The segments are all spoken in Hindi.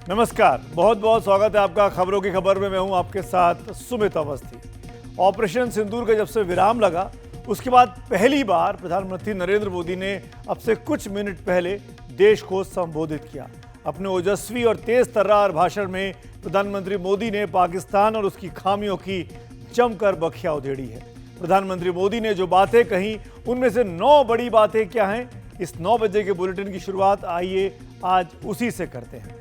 नमस्कार, बहुत बहुत स्वागत है आपका खबरों की खबर में। मैं हूं आपके साथ सुमित अवस्थी। ऑपरेशन सिंदूर का जब से विराम लगा उसके बाद पहली बार प्रधानमंत्री नरेंद्र मोदी ने अब से कुछ मिनट पहले देश को संबोधित किया। अपने ओजस्वी और तेज तर्रार भाषण में प्रधानमंत्री मोदी ने पाकिस्तान और उसकी खामियों की जमकर बखिया उधेड़ी है। प्रधानमंत्री मोदी ने जो बातें कही उनमें से 9 बड़ी बातें क्या हैं, इस 9 बजे के बुलेटिन की शुरुआत आइए आज उसी से करते हैं।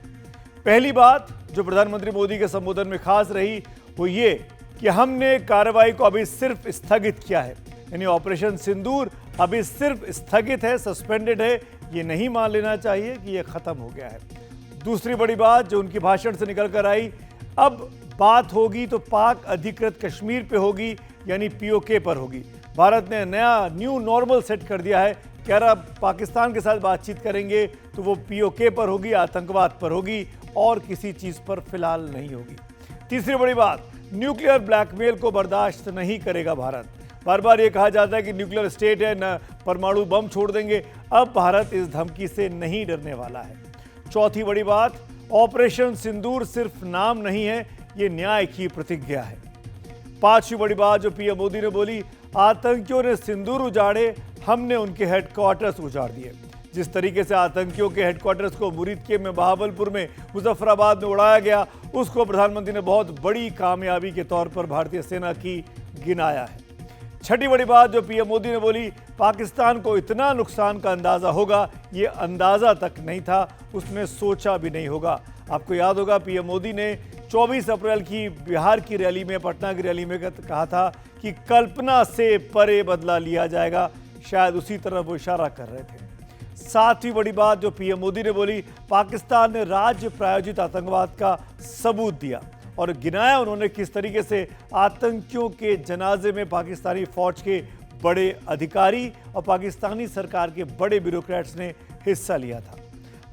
पहली बात जो प्रधानमंत्री मोदी के संबोधन में खास रही वो ये कि हमने कार्रवाई को अभी सिर्फ स्थगित किया है, यानी ऑपरेशन सिंदूर अभी सिर्फ स्थगित है, सस्पेंडेड है। ये नहीं मान लेना चाहिए कि ये खत्म हो गया है। दूसरी बड़ी बात जो उनके भाषण से निकल कर आई, अब बात होगी तो पाक अधिकृत कश्मीर पे होगी, यानी पीओके पर होगी। भारत ने नया न्यू नॉर्मल सेट कर दिया है कि अगर आप पाकिस्तान के साथ बातचीत करेंगे तो वो पीओके पर होगी, आतंकवाद पर होगी और किसी चीज पर फिलहाल नहीं होगी। तीसरी बड़ी बात, न्यूक्लियर ब्लैकमेल को बर्दाश्त नहीं करेगा भारत। बार बार ये कहा जाता है कि न्यूक्लियर स्टेट है, न परमाणु बम छोड़ देंगे। अब भारत इस धमकी से नहीं डरने वाला है। चौथी बड़ी बात, ऑपरेशन सिंदूर सिर्फ नाम नहीं है, ये न्याय की प्रतिज्ञा है। पांचवी बड़ी बात जो पीएम मोदी ने बोली, आतंकियों ने सिंदूर उजाड़े, हमने उनके हेडक्वार्टर्स उजाड़ दिए। जिस तरीके से आतंकियों के हेडक्वार्टर्स को मुरीदके में, बहावलपुर में, मुजफ्फराबाद में उड़ाया गया, उसको प्रधानमंत्री ने बहुत बड़ी कामयाबी के तौर पर भारतीय सेना की गिनाया है। छठी बड़ी बात जो पीएम मोदी ने बोली, पाकिस्तान को इतना नुकसान का अंदाजा होगा, ये अंदाजा तक नहीं था, उसने सोचा भी नहीं होगा। आपको याद होगा पीएम मोदी ने 24 अप्रैल की बिहार की रैली में, पटना की रैली में कहा था कि कल्पना से परे बदला लिया जाएगा। शायद उसी तरफ वो इशारा कर रहे थे। सातवीं बड़ी बात जो पीएम मोदी ने बोली, पाकिस्तान ने राज्य प्रायोजित आतंकवाद का सबूत दिया और गिनाया उन्होंने किस तरीके से आतंकियों के जनाजे में पाकिस्तानी फौज के बड़े अधिकारी और पाकिस्तानी सरकार के बड़े ब्यूरोक्रेट्स ने हिस्सा लिया था।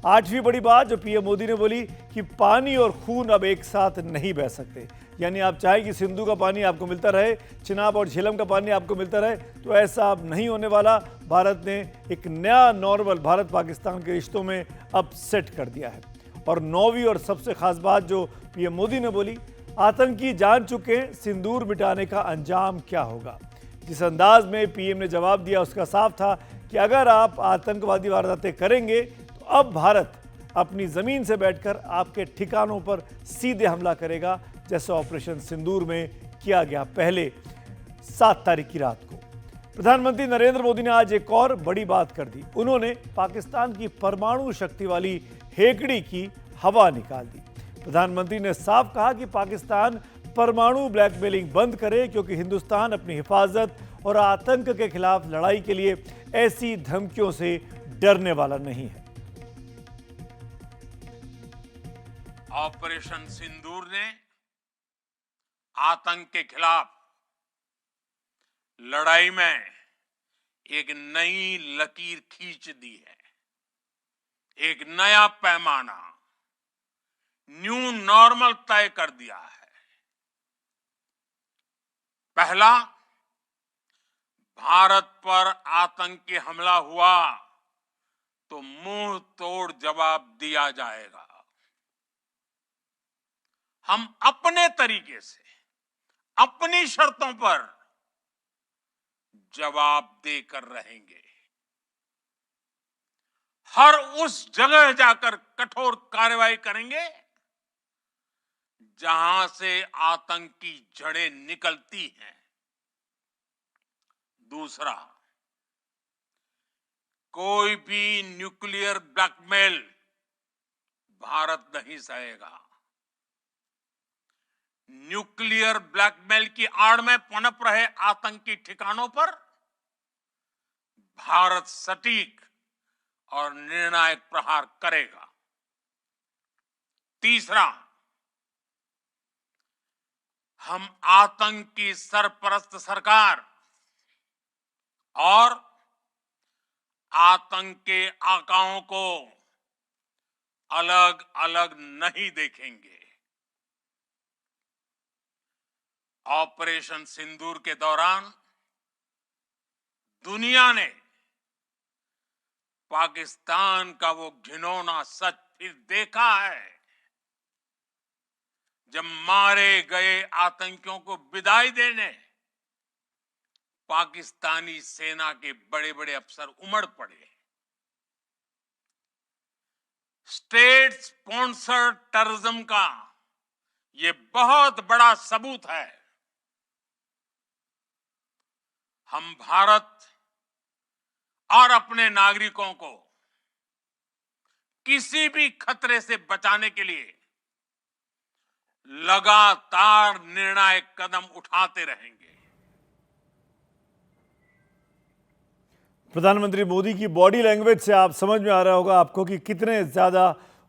आठवीं बड़ी बात जो पीएम मोदी ने बोली कि पानी और खून अब एक साथ नहीं बह सकते, यानी आप चाहें कि सिंधु का पानी आपको मिलता रहे, चिनाब और झेलम का पानी आपको मिलता रहे, तो ऐसा अब नहीं होने वाला। भारत ने एक नया नॉर्मल भारत पाकिस्तान के रिश्तों में अब सेट कर दिया है। और नौवीं और सबसे खास बात जो पीएम मोदी ने बोली, आतंकी जान चुके सिंदूर मिटाने का अंजाम क्या होगा। जिस अंदाज में पीएम ने जवाब दिया उसका साफ था कि अगर आप आतंकवादी वारदातें करेंगे तो अब भारत अपनी जमीन से बैठकर आपके ठिकानों पर सीधे हमला करेगा, जैसे ऑपरेशन सिंदूर में किया गया पहले 7 तारीख की रात को। प्रधानमंत्री नरेंद्र मोदी ने आज एक और बड़ी बात कर दी। उन्होंने पाकिस्तान की परमाणु शक्ति वाली हेकड़ी की हवा निकाल दी। प्रधानमंत्री ने साफ कहा कि पाकिस्तान परमाणु ब्लैकमेलिंग बंद करे, क्योंकि हिंदुस्तान अपनी हिफाजत और आतंक के खिलाफ लड़ाई के लिए ऐसी धमकियों से डरने वाला नहीं है। ऑपरेशन सिंदूर ने आतंक के खिलाफ लड़ाई में एक नई लकीर खींच दी है, एक नया पैमाना, न्यू नॉर्मल तय कर दिया है। पहला, भारत पर आतंकी हमला हुआ तो मुंह तोड़ जवाब दिया जाएगा। हम अपने तरीके से, अपनी शर्तों पर जवाब देकर रहेंगे। हर उस जगह जाकर कठोर कार्रवाई करेंगे जहां से आतंक की जड़ें निकलती हैं। दूसरा, कोई भी न्यूक्लियर ब्लैकमेल भारत नहीं सहेगा। न्यूक्लियर ब्लैकमेल की आड़ में पनप रहे आतंकी ठिकानों पर भारत सटीक और निर्णायक प्रहार करेगा। तीसरा, हम आतंक की सरपरस्त सरकार और आतंक के आकाओं को अलग अलग नहीं देखेंगे। ऑपरेशन सिंदूर के दौरान दुनिया ने पाकिस्तान का वो घिनौना सच फिर देखा है जब मारे गए आतंकियों को विदाई देने पाकिस्तानी सेना के बड़े बड़े अफसर उमड़ पड़े। स्टेट स्पॉन्सर्ड टेररिज्म का ये बहुत बड़ा सबूत है। हम भारत और अपने नागरिकों को किसी भी खतरे से बचाने के लिए लगातार निर्णायक कदम उठाते रहेंगे। प्रधानमंत्री मोदी की बॉडी लैंग्वेज से आप समझ में आ रहा होगा आपको कि कितने ज़्यादा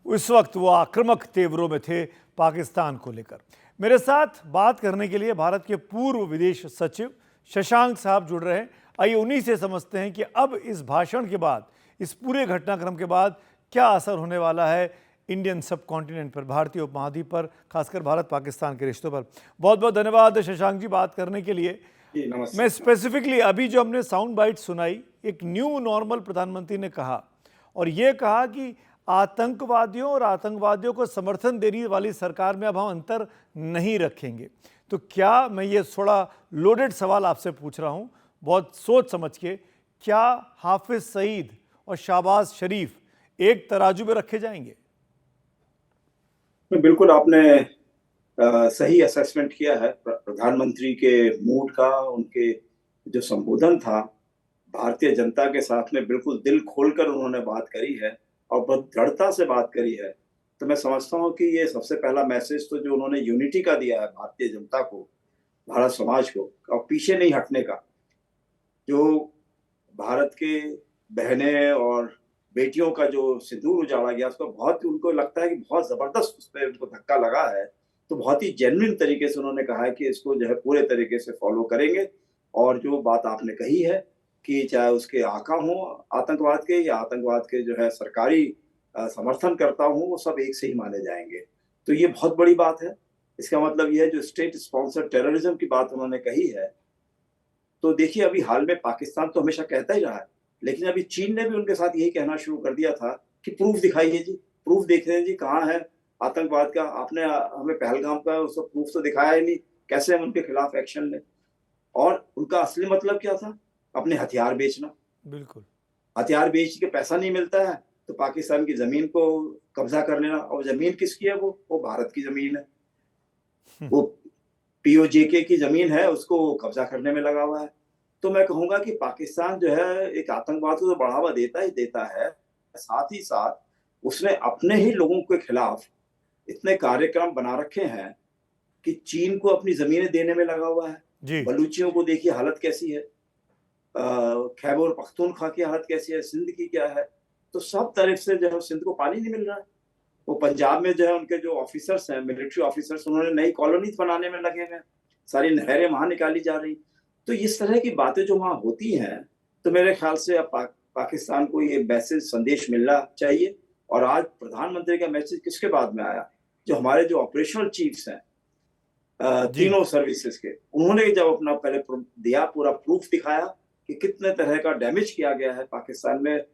उस वक्त वो आक्रामक तेवरों में थे पाकिस्तान को लेकर। मेरे साथ बात करने के लिए भारत के पूर्व विदेश सचिव शशांक साहब जुड़ रहे हैं। आइए उन्हीं से समझते हैं कि अब इस भाषण के बाद, इस पूरे घटनाक्रम के बाद क्या असर होने वाला है इंडियन सब कॉन्टिनेंट पर, भारतीय उपमहाद्वीप पर, खासकर भारत पाकिस्तान के रिश्तों पर। बहुत बहुत धन्यवाद शशांक जी बात करने के लिए। मैं स्पेसिफिकली अभी जो हमने साउंड बाइट सुनाई, एक न्यू नॉर्मल प्रधानमंत्री ने कहा और ये कहा कि आतंकवादियों और आतंकवादियों को समर्थन देने वाली सरकार में अब हम अंतर नहीं रखेंगे। तो क्या, मैं ये थोड़ा लोडेड सवाल आपसे पूछ रहा हूँ बहुत सोच समझ के, क्या हाफिज सईद और शहबाज शरीफ एक तराजू में रखे जाएंगे? बिल्कुल आपने सही असेसमेंट किया है। प्रधानमंत्री के मूड का, उनके जो संबोधन था, भारतीय जनता के साथ में बिल्कुल दिल खोलकर उन्होंने बात करी है और बहुत दृढ़ता से बात करी है। तो मैं समझता हूँ कि ये सबसे पहला मैसेज तो जो उन्होंने यूनिटी का दिया है भारतीय जनता को, भारत समाज को, और पीछे नहीं हटने का। जो भारत के बहनें और बेटियों का जो सिंदूर उजाड़ा गया, उसको बहुत, उनको लगता है कि बहुत जबरदस्त उस पर उनको धक्का लगा है। तो बहुत ही जेन्युइन तरीके से उन्होंने कहा है कि इसको जो है पूरे तरीके से फॉलो करेंगे। और जो बात आपने कही है कि चाहे उसके आका हो आतंकवाद के या आतंकवाद के जो है सरकारी समर्थन करता हूँ, वो सब एक से ही माने जाएंगे। तो ये बहुत बड़ी बात है। इसका मतलब ये है, जो स्टेट स्पॉन्सर टेररिज्म की बात उन्होंने कही है, तो देखिए अभी हाल में पाकिस्तान तो हमेशा कहता ही रहा है, लेकिन अभी चीन ने भी उनके साथ यही कहना शुरू कर दिया था कि प्रूफ दिखाइए जी, प्रूफ देख रहे हैं जी, कहाँ है आतंकवाद का? आपने हमें पहलगाम का उसका प्रूफ तो दिखाया ही नहीं, कैसे हम उनके खिलाफ एक्शन लें? और उनका असली मतलब क्या था? अपने हथियार बेचना। बिल्कुल, हथियार बेच के पैसा नहीं मिलता है तो पाकिस्तान की जमीन को कब्जा कर लेना। और जमीन किसकी है? वो भारत की जमीन है। वो पीओजेके की जमीन है, उसको कब्जा करने में लगा हुआ है। तो मैं कहूंगा कि पाकिस्तान जो है एक आतंकवाद को तो बढ़ावा देता ही देता है, साथ ही साथ उसने अपने ही लोगों के खिलाफ इतने कार्यक्रम बना रखे हैं कि चीन को अपनी जमीनें देने में लगा हुआ है। बलूचियों को देखिए हालत कैसी है, खैबर पख्तूनख्वा की हालत कैसी है, सिंध की क्या है। तो सब तरफ से जो है सिंध को पानी नहीं मिल रहा है। वो पंजाब में जो है उनके जो ऑफिसर्स हैं, मिलिट्री ऑफिसर्स, उन्होंने नई कॉलोनीज बनाने में लगे हैं, सारी नहरें वहां निकाली जा रही। तो इस तरह की बातें जो वहां होती हैं, तो मेरे ख्याल से अब पाकिस्तान को ये मैसेज, संदेश मिलना चाहिए। और आज प्रधानमंत्री का मैसेज किसके बाद में आया? जो हमारे जो ऑपरेशनल चीफ्स हैं तीनों सर्विसेज के, उन्होंने जब अपना पहले दिया, पूरा प्रूफ दिखाया कि कितने तरह का डैमेज किया गया है पाकिस्तान में,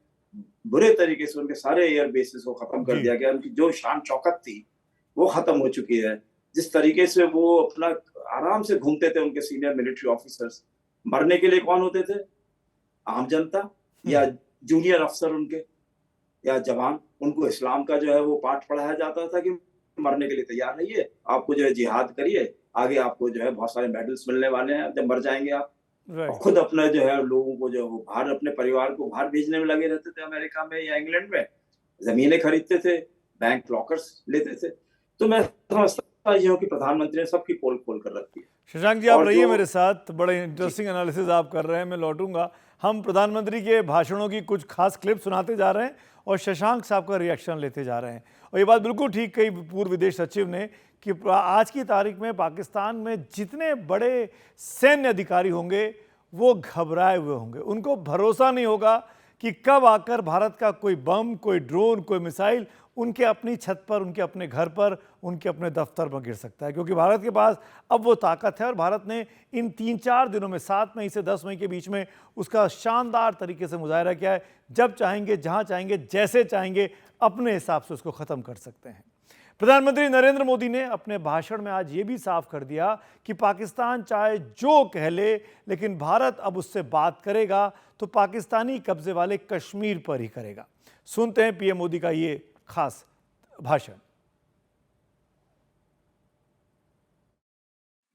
बुरे तरीके से उनके सारे एयर बेसिस को खत्म कर दिया गया, उनकी जो शान शौकत थी वो खत्म हो चुकी है। जिस तरीके से वो अपना आराम से घूमते थे उनके सीनियर मिलिट्री ऑफिसर्स, मरने के लिए कौन होते थे? आम जनता या जूनियर अफसर उनके या जवान। उनको इस्लाम का जो है वो पाठ पढ़ाया जाता था कि मरने के लिए तैयार रहिए, आपको जो है जिहाद करिए, आगे आपको जो है बहुत सारे मेडल्स मिलने वाले हैं जब मर जाएंगे आप। और खुद अपने जो है लोगों को जो वो बाहर, अपने परिवार को बाहर भेजने में लगे रहते थे, अमेरिका में या इंग्लैंड में, जमीनें खरीदते थे, बैंक लॉकर्स लेते थे। तो मैं समझता हूँ कि प्रधानमंत्री ने सबकी पोल खोल कर रखी है। शशांक जी आप रहिए मेरे साथ, बड़े इंटरेस्टिंग एनालिसिस आप कर रहे हैं, मैं लौटूंगा। हम प्रधानमंत्री के भाषणों की कुछ खास क्लिप सुनाते जा रहे हैं और शशांक साहब का रिएक्शन लेते जा रहे हैं। और ये बात बिल्कुल ठीक कही पूर्व विदेश सचिव ने कि आज की तारीख में पाकिस्तान में जितने बड़े सैन्य अधिकारी होंगे वो घबराए हुए होंगे। उनको भरोसा नहीं होगा कि कब आकर भारत का कोई बम, कोई ड्रोन, कोई मिसाइल उनके अपनी छत पर, उनके अपने घर पर, उनके अपने दफ्तर पर गिर सकता है। क्योंकि भारत के पास अब वो ताकत है और भारत ने इन 3-4 दिनों में, 7 मई से 10 मई के बीच में, उसका शानदार तरीके से मुजाहरा किया है। जब चाहेंगे, जहां चाहेंगे, जैसे चाहेंगे, अपने हिसाब से उसको ख़त्म कर सकते हैं। प्रधानमंत्री नरेंद्र मोदी ने अपने भाषण में आज ये भी साफ कर दिया कि पाकिस्तान चाहे जो कह ले, लेकिन भारत अब उससे बात करेगा तो पाकिस्तानी कब्जे वाले कश्मीर पर ही करेगा। सुनते हैं पीएम मोदी का ये खास भाषण।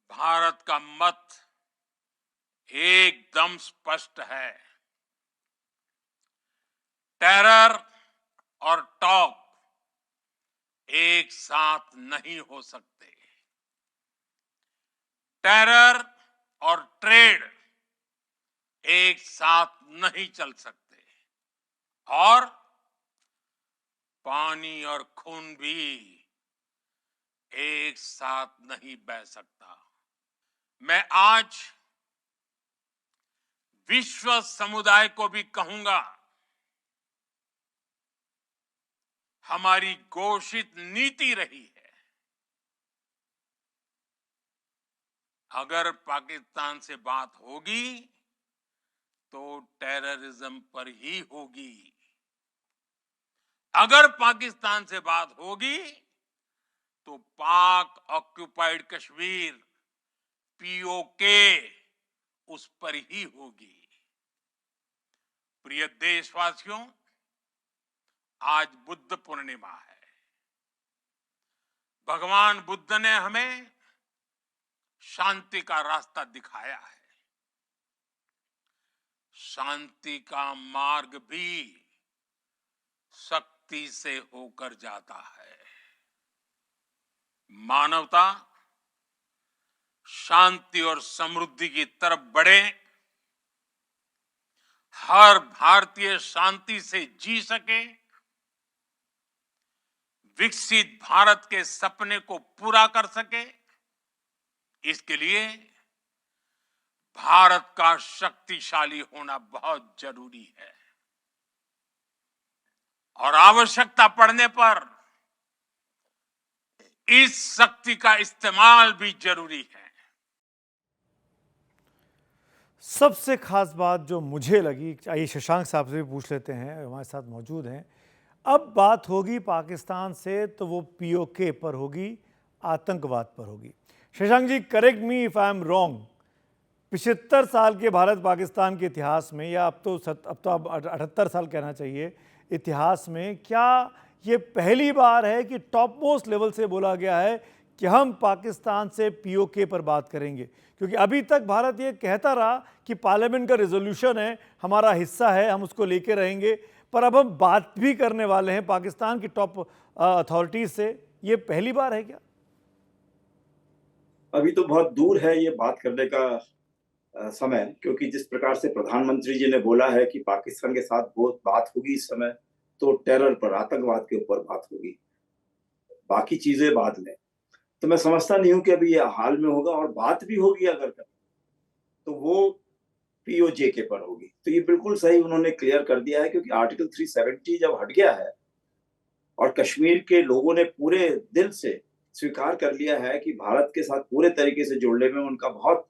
भारत का मत एकदम स्पष्ट है। टेरर और टॉक एक साथ नहीं हो सकते। टेरर और ट्रेड एक साथ नहीं चल सकते और पानी और खून भी एक साथ नहीं बह सकता। मैं आज विश्व समुदाय को भी कहूंगा, हमारी घोषित नीति रही है, अगर पाकिस्तान से बात होगी तो टेररिज्म पर ही होगी। अगर पाकिस्तान से बात होगी तो पाक ऑक्युपाइड कश्मीर पीओके उस पर ही होगी। प्रिय देशवासियों, आज बुद्ध पूर्णिमा है। भगवान बुद्ध ने हमें शांति का रास्ता दिखाया है। शांति का मार्ग भी शक्ति से होकर जाता है। मानवता शांति और समृद्धि की तरफ बढ़े, हर भारतीय शांति से जी सके, विकसित भारत के सपने को पूरा कर सके, इसके लिए भारत का शक्तिशाली होना बहुत जरूरी है और आवश्यकता पड़ने पर इस शक्ति का इस्तेमाल भी जरूरी है। सबसे खास बात जो मुझे लगी, आइए शशांक साहब से भी पूछ लेते हैं, हमारे साथ मौजूद हैं। अब बात होगी पाकिस्तान से तो वो पीओके पर होगी, आतंकवाद पर होगी। Shashank ji, correct me if I am wrong, 75 साल के भारत पाकिस्तान के इतिहास में, या अब तो 78 साल कहना चाहिए इतिहास में, क्या ये पहली बार है कि टॉप मोस्ट लेवल से बोला गया है कि हम पाकिस्तान से पीओके पर बात करेंगे? क्योंकि अभी तक भारत ये कहता रहा कि पार्लियामेंट का रेजोल्यूशन है, हमारा हिस्सा है, हम उसको लेके रहेंगे, पर अब हम बात भी करने वाले हैं पाकिस्तान की टॉप अथॉरिटीज से। ये पहली बार है क्या? अभी तो बहुत दूर है ये बात करने का समय, क्योंकि जिस प्रकार से प्रधानमंत्री जी ने बोला है कि पाकिस्तान के साथ बहुत बात होगी इस समय, तो टेरर पर, आतंकवाद के ऊपर बात होगी, बाकी चीजें बाद में। तो मैं समझता नहीं हूं कि अभी ये हाल में होगा, और बात भी होगी अगर कभी तो वो पीओजे पर होगी। तो ये बिल्कुल सही उन्होंने क्लियर कर दिया है, क्योंकि आर्टिकल 370 जब हट गया है और कश्मीर के लोगों ने पूरे दिल से स्वीकार कर लिया है कि भारत के साथ पूरे तरीके से जुड़ने में उनका बहुत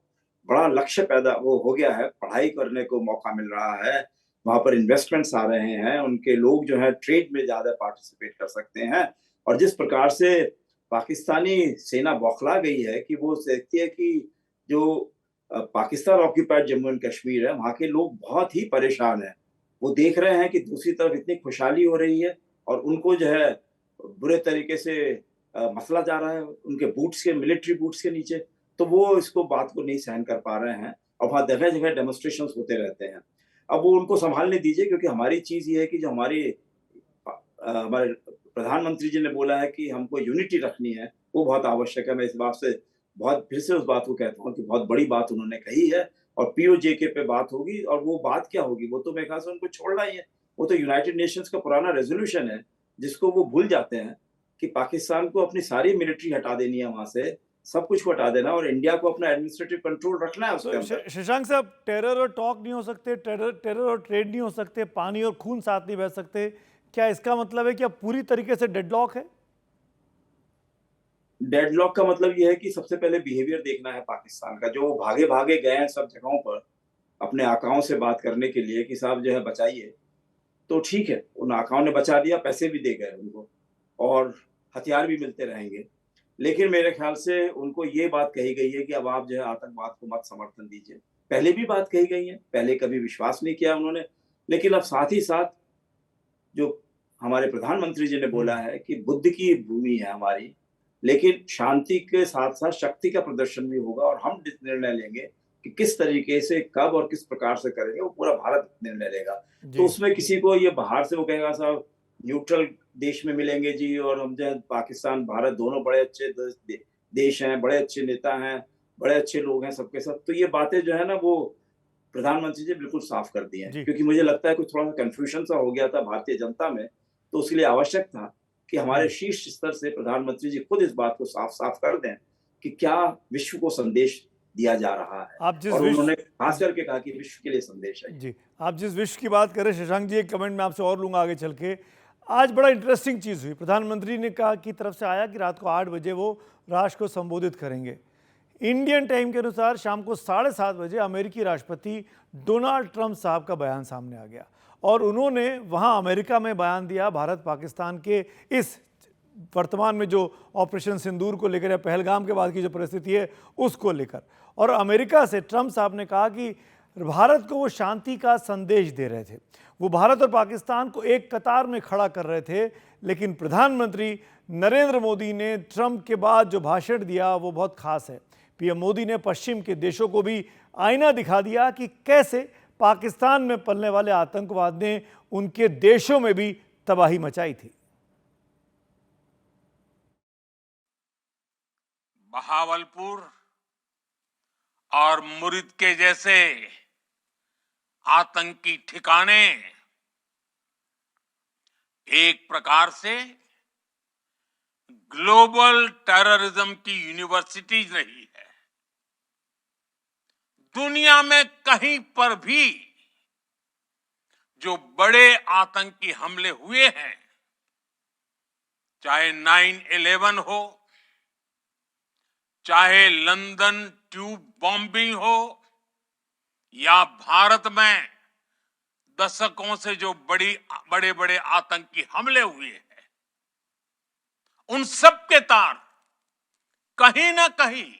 बड़ा लक्ष्य पैदा वो हो गया है, पढ़ाई करने को मौका मिल रहा है, वहां पर इन्वेस्टमेंट्स आ रहे हैं, उनके लोग जो है ट्रेड में ज्यादा पार्टिसिपेट कर सकते हैं। और जिस प्रकार से पाकिस्तानी सेना बौखला गई है कि वो देखती है कि जो पाकिस्तान ऑक्यूपाइड जम्मू एंड कश्मीर है, वहां के लोग बहुत ही परेशान हैं। वो देख रहे हैं कि दूसरी तरफ इतनी खुशहाली हो रही है और उनको जो है बुरे तरीके से मसला जा रहा है उनके बूट्स के, मिलिट्री बूट्स के नीचे। तो वो इसको बात को नहीं सहन कर पा रहे हैं और वहाँ जगह जगह डेमोन्स्ट्रेशंस होते रहते हैं। अब वो उनको संभालने दीजिए, क्योंकि हमारी चीज ये है कि जो हमारे प्रधानमंत्री जी ने बोला है कि हमको यूनिटी रखनी है, वो बहुत आवश्यक है। मैं इस बात से बहुत फिर से उस बात को कहता हूँ कि बहुत बड़ी बात उन्होंने कही है और पीओजेके पे बात होगी। और वो बात क्या होगी, वो तो मेरे ख्याल से उनको छोड़ना ही है। वो तो यूनाइटेड नेशंस का पुराना रेजोल्यूशन है, जिसको वो भूल जाते हैं कि पाकिस्तान को अपनी सारी मिलिट्री हटा देनी है, वहां से सब कुछ हटा देना और इंडिया को अपना एडमिनिस्ट्रेटिव कंट्रोल रखना है उसके अंदर। शशांक साहब, टेरर और टॉक नहीं हो सकते, टेरर और ट्रेड नहीं हो सकते, पानी और खून साथ नहीं बह सकते, क्या इसका मतलब है कि अब पूरी तरीके से डेडलॉक है? डेडलॉक का मतलब यह है कि सबसे पहले बिहेवियर देखना है पाकिस्तान का। जो भागे भागे गए हैं सब जगहों पर अपने आकाओं से बात करने के लिए कि साहब जो है बचाइए, तो ठीक है, उन आकाओं ने बचा दिया, पैसे भी दे गए उनको, और हथियार भी मिलते रहेंगे। लेकिन मेरे ख्याल से उनको ये बात कही गई है कि अब आप जो है आतंकवाद को मत समर्थन दीजिए। पहले भी बात कही गई है, पहले कभी विश्वास नहीं किया उन्होंने, लेकिन अब साथ ही साथ जो हमारे प्रधानमंत्री जी ने बोला है कि बुद्ध की भूमि है हमारी, लेकिन शांति के साथ-साथ शक्ति का प्रदर्शन भी होगा और हम निर्णय लेंगे कि किस तरीके से, कब और किस प्रकार से करेंगे, वो पूरा भारत निर्णय लेगा। तो उसमें किसी को ये बाहर से वो कहेगा साहब न्यूट्रल देश में मिलेंगे जी और हम जो है पाकिस्तान, भारत दोनों बड़े अच्छे देश हैं, बड़े अच्छे नेता हैं, बड़े अच्छे लोग हैं सबके सब। तो ये बातें जो है ना वो प्रधानमंत्री जी बिल्कुल साफ कर दिए हैं, जी। क्योंकि मुझे लगता है कुछ थोड़ा-सा कन्फ्यूजन सा हो गया था भारतीय जनता में, तो उसके लिए आवश्यक था कि हमारे शीर्ष स्तर से प्रधानमंत्री जी खुद इस बात को साफ-साफ कर दें कि क्या विश्व को संदेश दिया जा रहा है। आप जिस और विश्व उन्होंने खास करके कहा कि विश्व के लिए संदेश है ये। जी, आप जिस विश्व की बात कर रहे हैं शशांक जी, एक कमेंट मैं आपसे और लूँगा आगे चल के। आज बड़ा इंटरेस्टिंग चीज़ हुई, प्रधानमंत्री ने कहा की तरफ से आया कि रात को 8 बजे वो राष्ट्र को संबोधित करेंगे। इंडियन टाइम के अनुसार शाम को 7:30 बजे अमेरिकी राष्ट्रपति डोनाल्ड ट्रंप साहब का बयान सामने आ गया और उन्होंने वहाँ अमेरिका में बयान दिया भारत पाकिस्तान के इस वर्तमान में जो ऑपरेशन सिंदूर को लेकर या पहलगाम के बाद की जो परिस्थिति है उसको लेकर। और अमेरिका से ट्रंप साहब ने कहा कि भारत को वो शांति का संदेश दे रहे थे, वो भारत और पाकिस्तान को एक कतार में खड़ा कर रहे थे। लेकिन प्रधानमंत्री नरेंद्र मोदी ने ट्रंप के बाद जो भाषण दिया वो बहुत खास है। पीएम मोदी ने पश्चिम के देशों को भी आईना दिखा दिया कि कैसे पाकिस्तान में पलने वाले आतंकवाद ने उनके देशों में भी तबाही मचाई थी। बहावलपुर और मुरिद के जैसे आतंकी ठिकाने एक प्रकार से ग्लोबल टेररिज्म की यूनिवर्सिटीज रही है। दुनिया में कहीं पर भी जो बड़े आतंकी हमले हुए हैं, चाहे 9/11 हो, चाहे लंदन ट्यूब बॉम्बिंग हो, या भारत में दशकों से जो बड़े बड़े आतंकी हमले हुए हैं, उन सब के तार कहीं ना कहीं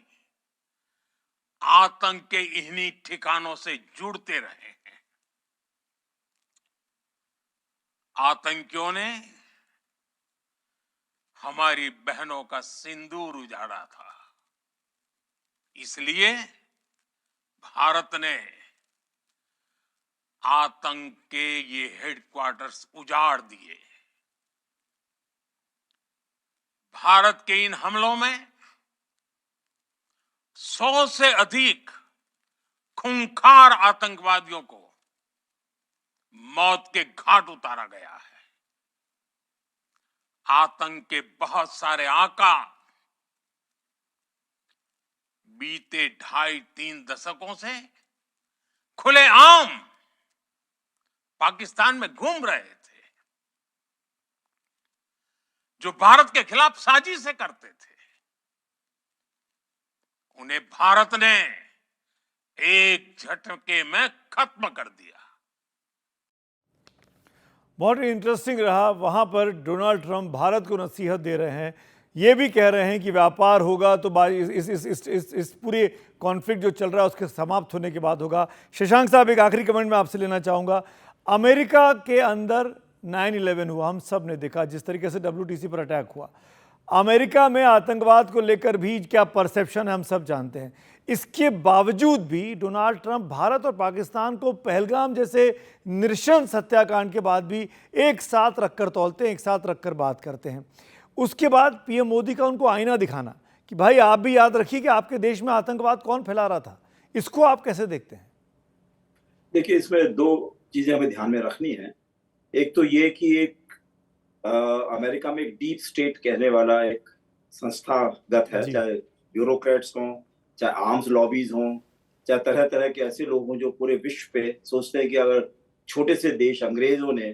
आतंक के इन्हीं ठिकानों से जुड़ते रहे हैं। आतंकियों ने हमारी बहनों का सिंदूर उजाड़ा था, इसलिए भारत ने आतंक के ये हेडक्वार्टर्स उजाड़ दिए। भारत के इन हमलों में 100 से अधिक खूंखार आतंकवादियों को मौत के घाट उतारा गया है। आतंक के बहुत सारे आका बीते 2.5-3 दशकों से खुलेआम पाकिस्तान में घूम रहे थे, जो भारत के खिलाफ साजिशें करते थे। उन्हें भारत ने एक झटके में खत्म कर दिया। बहुत इंटरेस्टिंग रहा, वहाँ पर डोनाल्ड ट्रंप भारत को नसीहत दे रहे हैं, ये भी कह रहे हैं कि व्यापार होगा तो इस पूरे कॉन्फ्लिक्ट जो चल रहा है उसके समाप्त होने के बाद होगा। शशांक साहब, एक आखिरी कमेंट मैं आपसे लेना चाहूँगा। अमेरिका के अंदर 9/11 हुआ, हम सब ने देखा जिस तरीके से WTC पर अटैक हुआ। अमेरिका में आतंकवाद को लेकर भी क्या परसेप्शन है हम सब जानते हैं। इसके बावजूद भी डोनाल्ड ट्रंप भारत और पाकिस्तान को पहलगाम जैसे नृशंस हत्याकांड के बाद भी एक साथ रखकर तौलते हैं, एक साथ रखकर बात करते हैं। उसके बाद पीएम मोदी का उनको आईना दिखाना कि भाई आप भी याद रखिए कि आपके देश में आतंकवाद कौन फैला रहा था, इसको आप कैसे देखते हैं? देखिए, इसमें 2 चीजें हमें ध्यान में रखनी है। एक तो ये कि एक अमेरिका में एक डीप स्टेट कहने वाला एक संस्थागत है, चाहे ब्यूरोक्रेट्स हों, चाहे आर्म्स लॉबीज हों, चाहे तरह तरह के ऐसे लोग हों जो पूरे विश्व पे सोचते हैं कि अगर छोटे से देश अंग्रेजों ने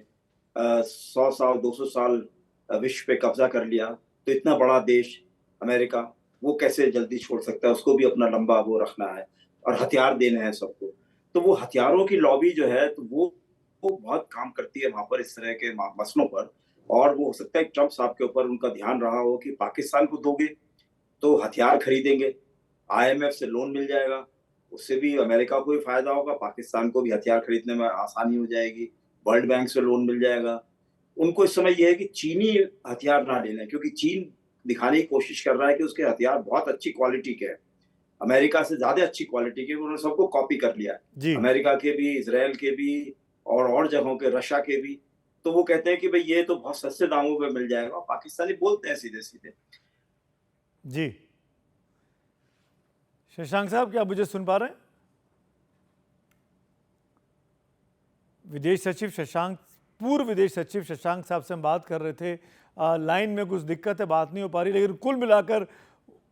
100 साल 200 साल विश्व पे कब्जा कर लिया, तो इतना बड़ा देश अमेरिका वो कैसे जल्दी छोड़ सकता है, उसको भी अपना लंबा वो रखना है और हथियार देने हैं सबको। तो वो हथियारों की लॉबी जो है तो वो बहुत काम करती है वहां पर इस तरह के मसलों पर। और वो हो सकता है कि ट्रंप साहब के ऊपर उनका ध्यान रहा हो कि पाकिस्तान को दोगे तो हथियार खरीदेंगे, आईएमएफ से लोन मिल जाएगा, उससे भी अमेरिका को भी फायदा होगा, पाकिस्तान को भी हथियार खरीदने में आसानी हो जाएगी, वर्ल्ड बैंक से लोन मिल जाएगा। उनको इस समय यह है कि चीनी हथियार ना ले लें, क्योंकि चीन दिखाने की कोशिश कर रहा है कि उसके हथियार बहुत अच्छी क्वालिटी के हैं, अमेरिका से ज्यादा अच्छी क्वालिटी के, उन्होंने सबको कॉपी कर लिया है, जी। अमेरिका के भी, इसराइल के भी और जगहों के, रशिया के भी। तो वो कहते हैं कि भाई ये तो बहुत सस्ते दामों पे मिल जाएगा, और पाकिस्तानी बोलते हैं सीधे सीधे। जी शशांक साहब, क्या आप मुझे सुन पा रहे हैं? विदेश सचिव शशांक, पूर्व विदेश सचिव शशांक साहब से हम बात कर रहे थे। लाइन में कुछ दिक्कत है, बात नहीं हो पा रही, लेकिन कुल मिलाकर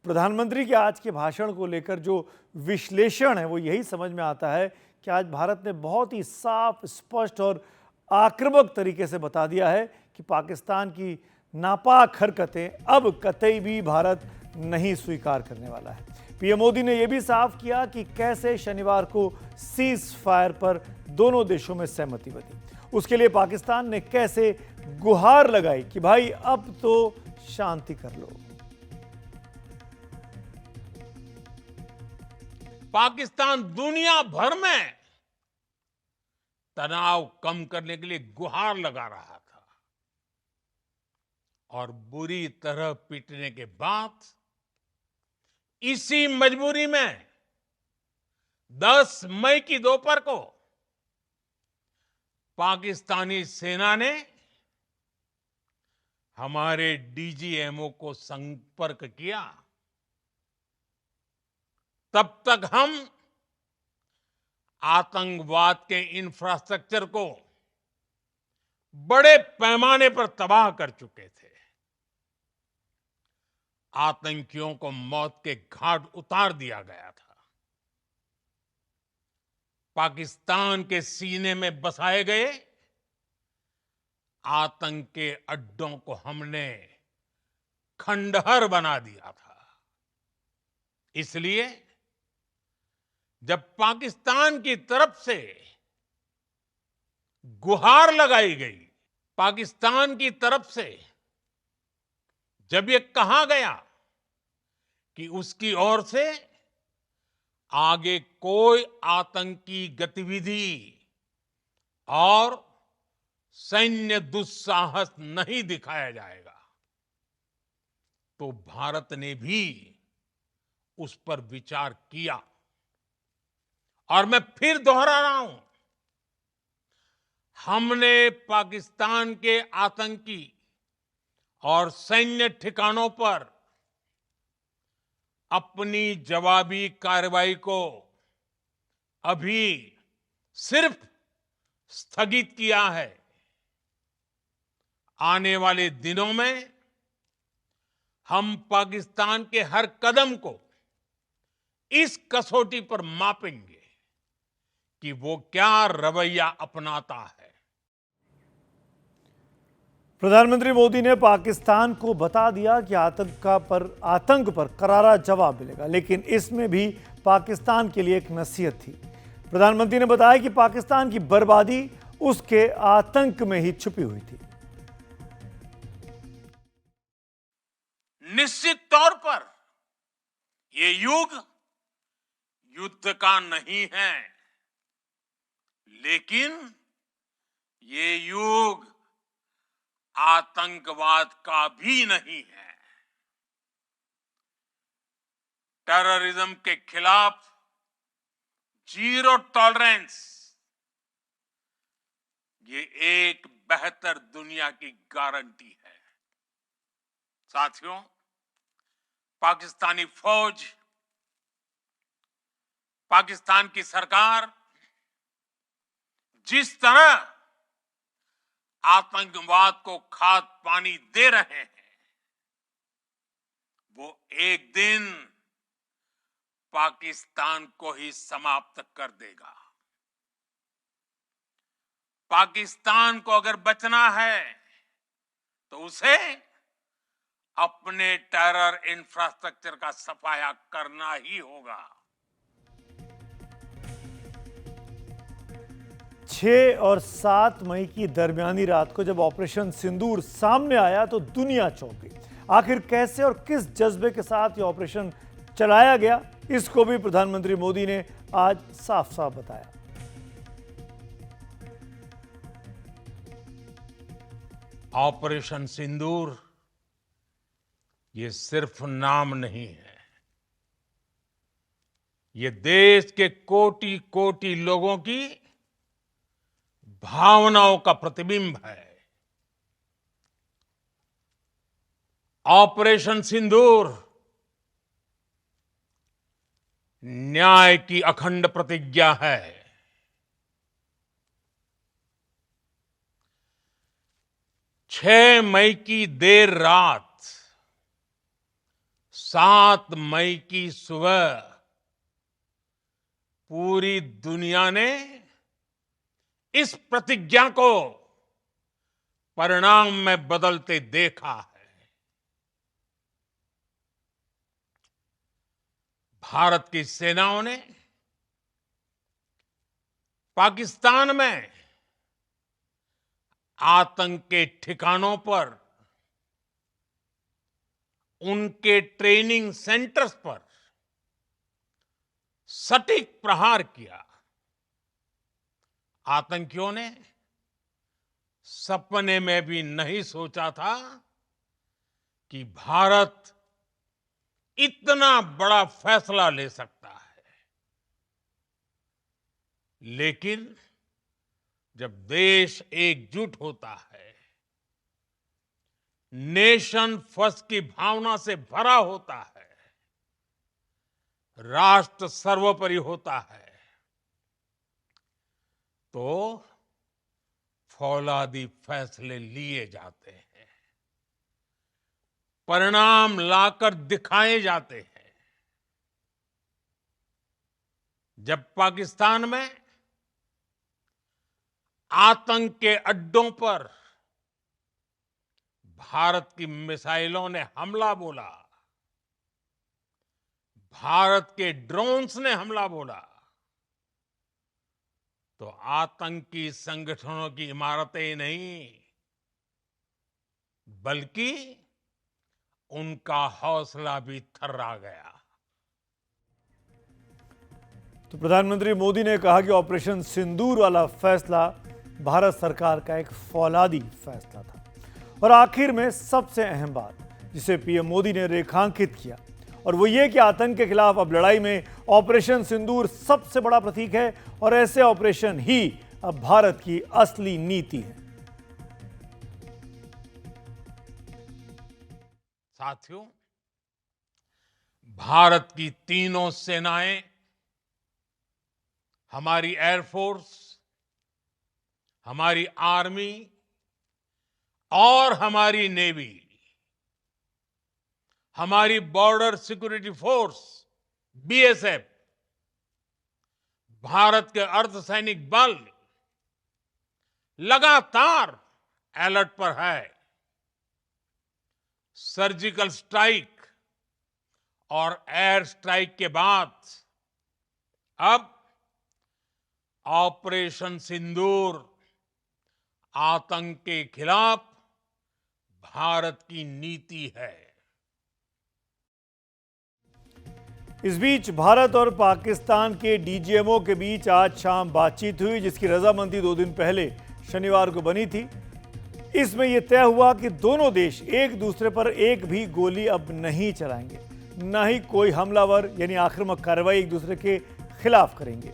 प्रधानमंत्री के आज के भाषण को लेकर जो विश्लेषण है वो यही समझ में आता है कि आज भारत ने बहुत ही साफ, स्पष्ट और आक्रामक तरीके से बता दिया है कि पाकिस्तान की नापाक हरकतें अब कतई भी भारत नहीं स्वीकार करने वाला है। पीएम मोदी ने यह भी साफ किया कि कैसे शनिवार को सीज फायर पर दोनों देशों में सहमति बनी। उसके लिए पाकिस्तान ने कैसे गुहार लगाई कि भाई अब तो शांति कर लो। पाकिस्तान दुनिया भर में तनाव कम करने के लिए गुहार लगा रहा था, और बुरी तरह पीटने के बाद इसी मजबूरी में 10 मई की दोपहर को पाकिस्तानी सेना ने हमारे डीजीएमओ को संपर्क किया। तब तक हम आतंकवाद के इंफ्रास्ट्रक्चर को बड़े पैमाने पर तबाह कर चुके थे, आतंकियों को मौत के घाट उतार दिया गया था। पाकिस्तान के सीने में बसाए गए आतंक के अड्डों को हमने खंडहर बना दिया था। इसलिए जब पाकिस्तान की तरफ से गुहार लगाई गई, पाकिस्तान की तरफ से जब ये कहा गया कि उसकी ओर से आगे कोई आतंकी गतिविधि और सैन्य दुस्साहस नहीं दिखाया जाएगा, तो भारत ने भी उस पर विचार किया। और मैं फिर दोहरा रहा हूं, हमने पाकिस्तान के आतंकी और सैन्य ठिकानों पर अपनी जवाबी कार्रवाई को अभी सिर्फ स्थगित किया है। आने वाले दिनों में हम पाकिस्तान के हर कदम को इस कसौटी पर मापेंगे कि वो क्या रवैया अपनाता है। प्रधानमंत्री मोदी ने पाकिस्तान को बता दिया कि आतंक पर करारा जवाब मिलेगा, लेकिन इसमें भी पाकिस्तान के लिए एक नसीहत थी। प्रधानमंत्री ने बताया कि पाकिस्तान की बर्बादी उसके आतंक में ही छुपी हुई थी। निश्चित तौर पर ये युग युद्ध का नहीं है, लेकिन ये युग आतंकवाद का भी नहीं है। टेररिज्म के खिलाफ जीरो टॉलरेंस, ये एक बेहतर दुनिया की गारंटी है। साथियों, पाकिस्तानी फौज, पाकिस्तान की सरकार जिस तरह आतंकवाद को खाद पानी दे रहे हैं, वो एक दिन पाकिस्तान को ही समाप्त कर देगा। पाकिस्तान को अगर बचना है तो उसे अपने टेरर इंफ्रास्ट्रक्चर का सफाया करना ही होगा। 6 और 7 मई की दरमियानी रात को जब ऑपरेशन सिंदूर सामने आया तो दुनिया चौंक गई। आखिर कैसे और किस जज्बे के साथ ये ऑपरेशन चलाया गया, इसको भी प्रधानमंत्री मोदी ने आज साफ साफ बताया। ऑपरेशन सिंदूर ये सिर्फ नाम नहीं है, ये देश के कोटि कोटि लोगों की भावनाओं का प्रतिबिंब है। ऑपरेशन सिंदूर न्याय की अखंड प्रतिज्ञा है। 6 मई की देर रात, 7 मई की सुबह पूरी दुनिया ने इस प्रतिज्ञा को परिणाम में बदलते देखा है। भारत की सेनाओं ने पाकिस्तान में आतंक के ठिकानों पर, उनके ट्रेनिंग सेंटर्स पर सटीक प्रहार किया। आतंकियों ने सपने में भी नहीं सोचा था कि भारत इतना बड़ा फैसला ले सकता है। लेकिन जब देश एकजुट होता है, नेशन फर्स्ट की भावना से भरा होता है, राष्ट्र सर्वोपरि होता है, तो फौलादी फैसले लिए जाते हैं, परिणाम लाकर दिखाए जाते हैं। जब पाकिस्तान में आतंक के अड्डों पर भारत की मिसाइलों ने हमला बोला, भारत के ड्रोन्स ने हमला बोला, तो आतंकी संगठनों की इमारतें नहीं, बल्कि उनका हौसला भी थर्रा गया। तो प्रधानमंत्री मोदी ने कहा कि ऑपरेशन सिंदूर वाला फैसला भारत सरकार का एक फौलादी फैसला था। और आखिर में सबसे अहम बात जिसे पीएम मोदी ने रेखांकित किया, और वो ये कि आतंक के खिलाफ अब लड़ाई में ऑपरेशन सिंदूर सबसे बड़ा प्रतीक है, और ऐसे ऑपरेशन ही अब भारत की असली नीति है। साथियों, भारत की तीनों सेनाएं, हमारी एयरफोर्स, हमारी आर्मी और हमारी नेवी, हमारी border security force BSF, Bharat के अर्धसैनिक बल लगातार अलर्ट पर है। सर्जिकल स्ट्राइक और एयर स्ट्राइक के बाद अब ऑपरेशन सिंदूर आतंक के खिलाफ भारत की नीति है। इस बीच भारत और पाकिस्तान के डीजीएमओ के बीच आज शाम बातचीत हुई, जिसकी रजामंदी 2 दिन पहले शनिवार को बनी थी। इसमें यह तय हुआ कि दोनों देश एक दूसरे पर एक भी गोली अब नहीं चलाएंगे, न ही कोई हमलावर यानी आक्रामक कार्रवाई एक दूसरे के खिलाफ करेंगे।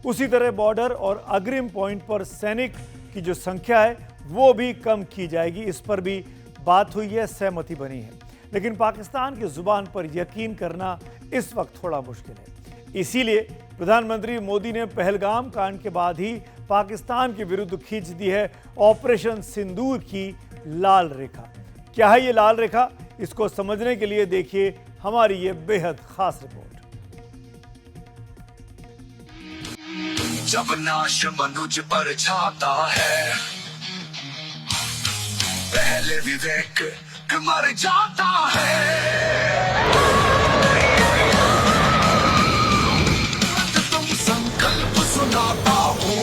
उसी तरह बॉर्डर और अग्रिम पॉइंट पर सैनिक की जो संख्या है वो भी कम की जाएगी। इस पर भी बात हुई है, सहमति बनी है। लेकिन पाकिस्तान की जुबान पर यकीन करना इस वक्त थोड़ा मुश्किल है। इसीलिए प्रधानमंत्री मोदी ने पहलगाम कांड के बाद ही पाकिस्तान के विरुद्ध खींच दी है ऑपरेशन सिंदूर की लाल रेखा। क्या है ये लाल रेखा, इसको समझने के लिए देखिए हमारी ये बेहद खास रिपोर्ट। जब नाश मनुज पर छाता है, पहले विवेक मर जाता है। तुम संकल्प सुनाता हो,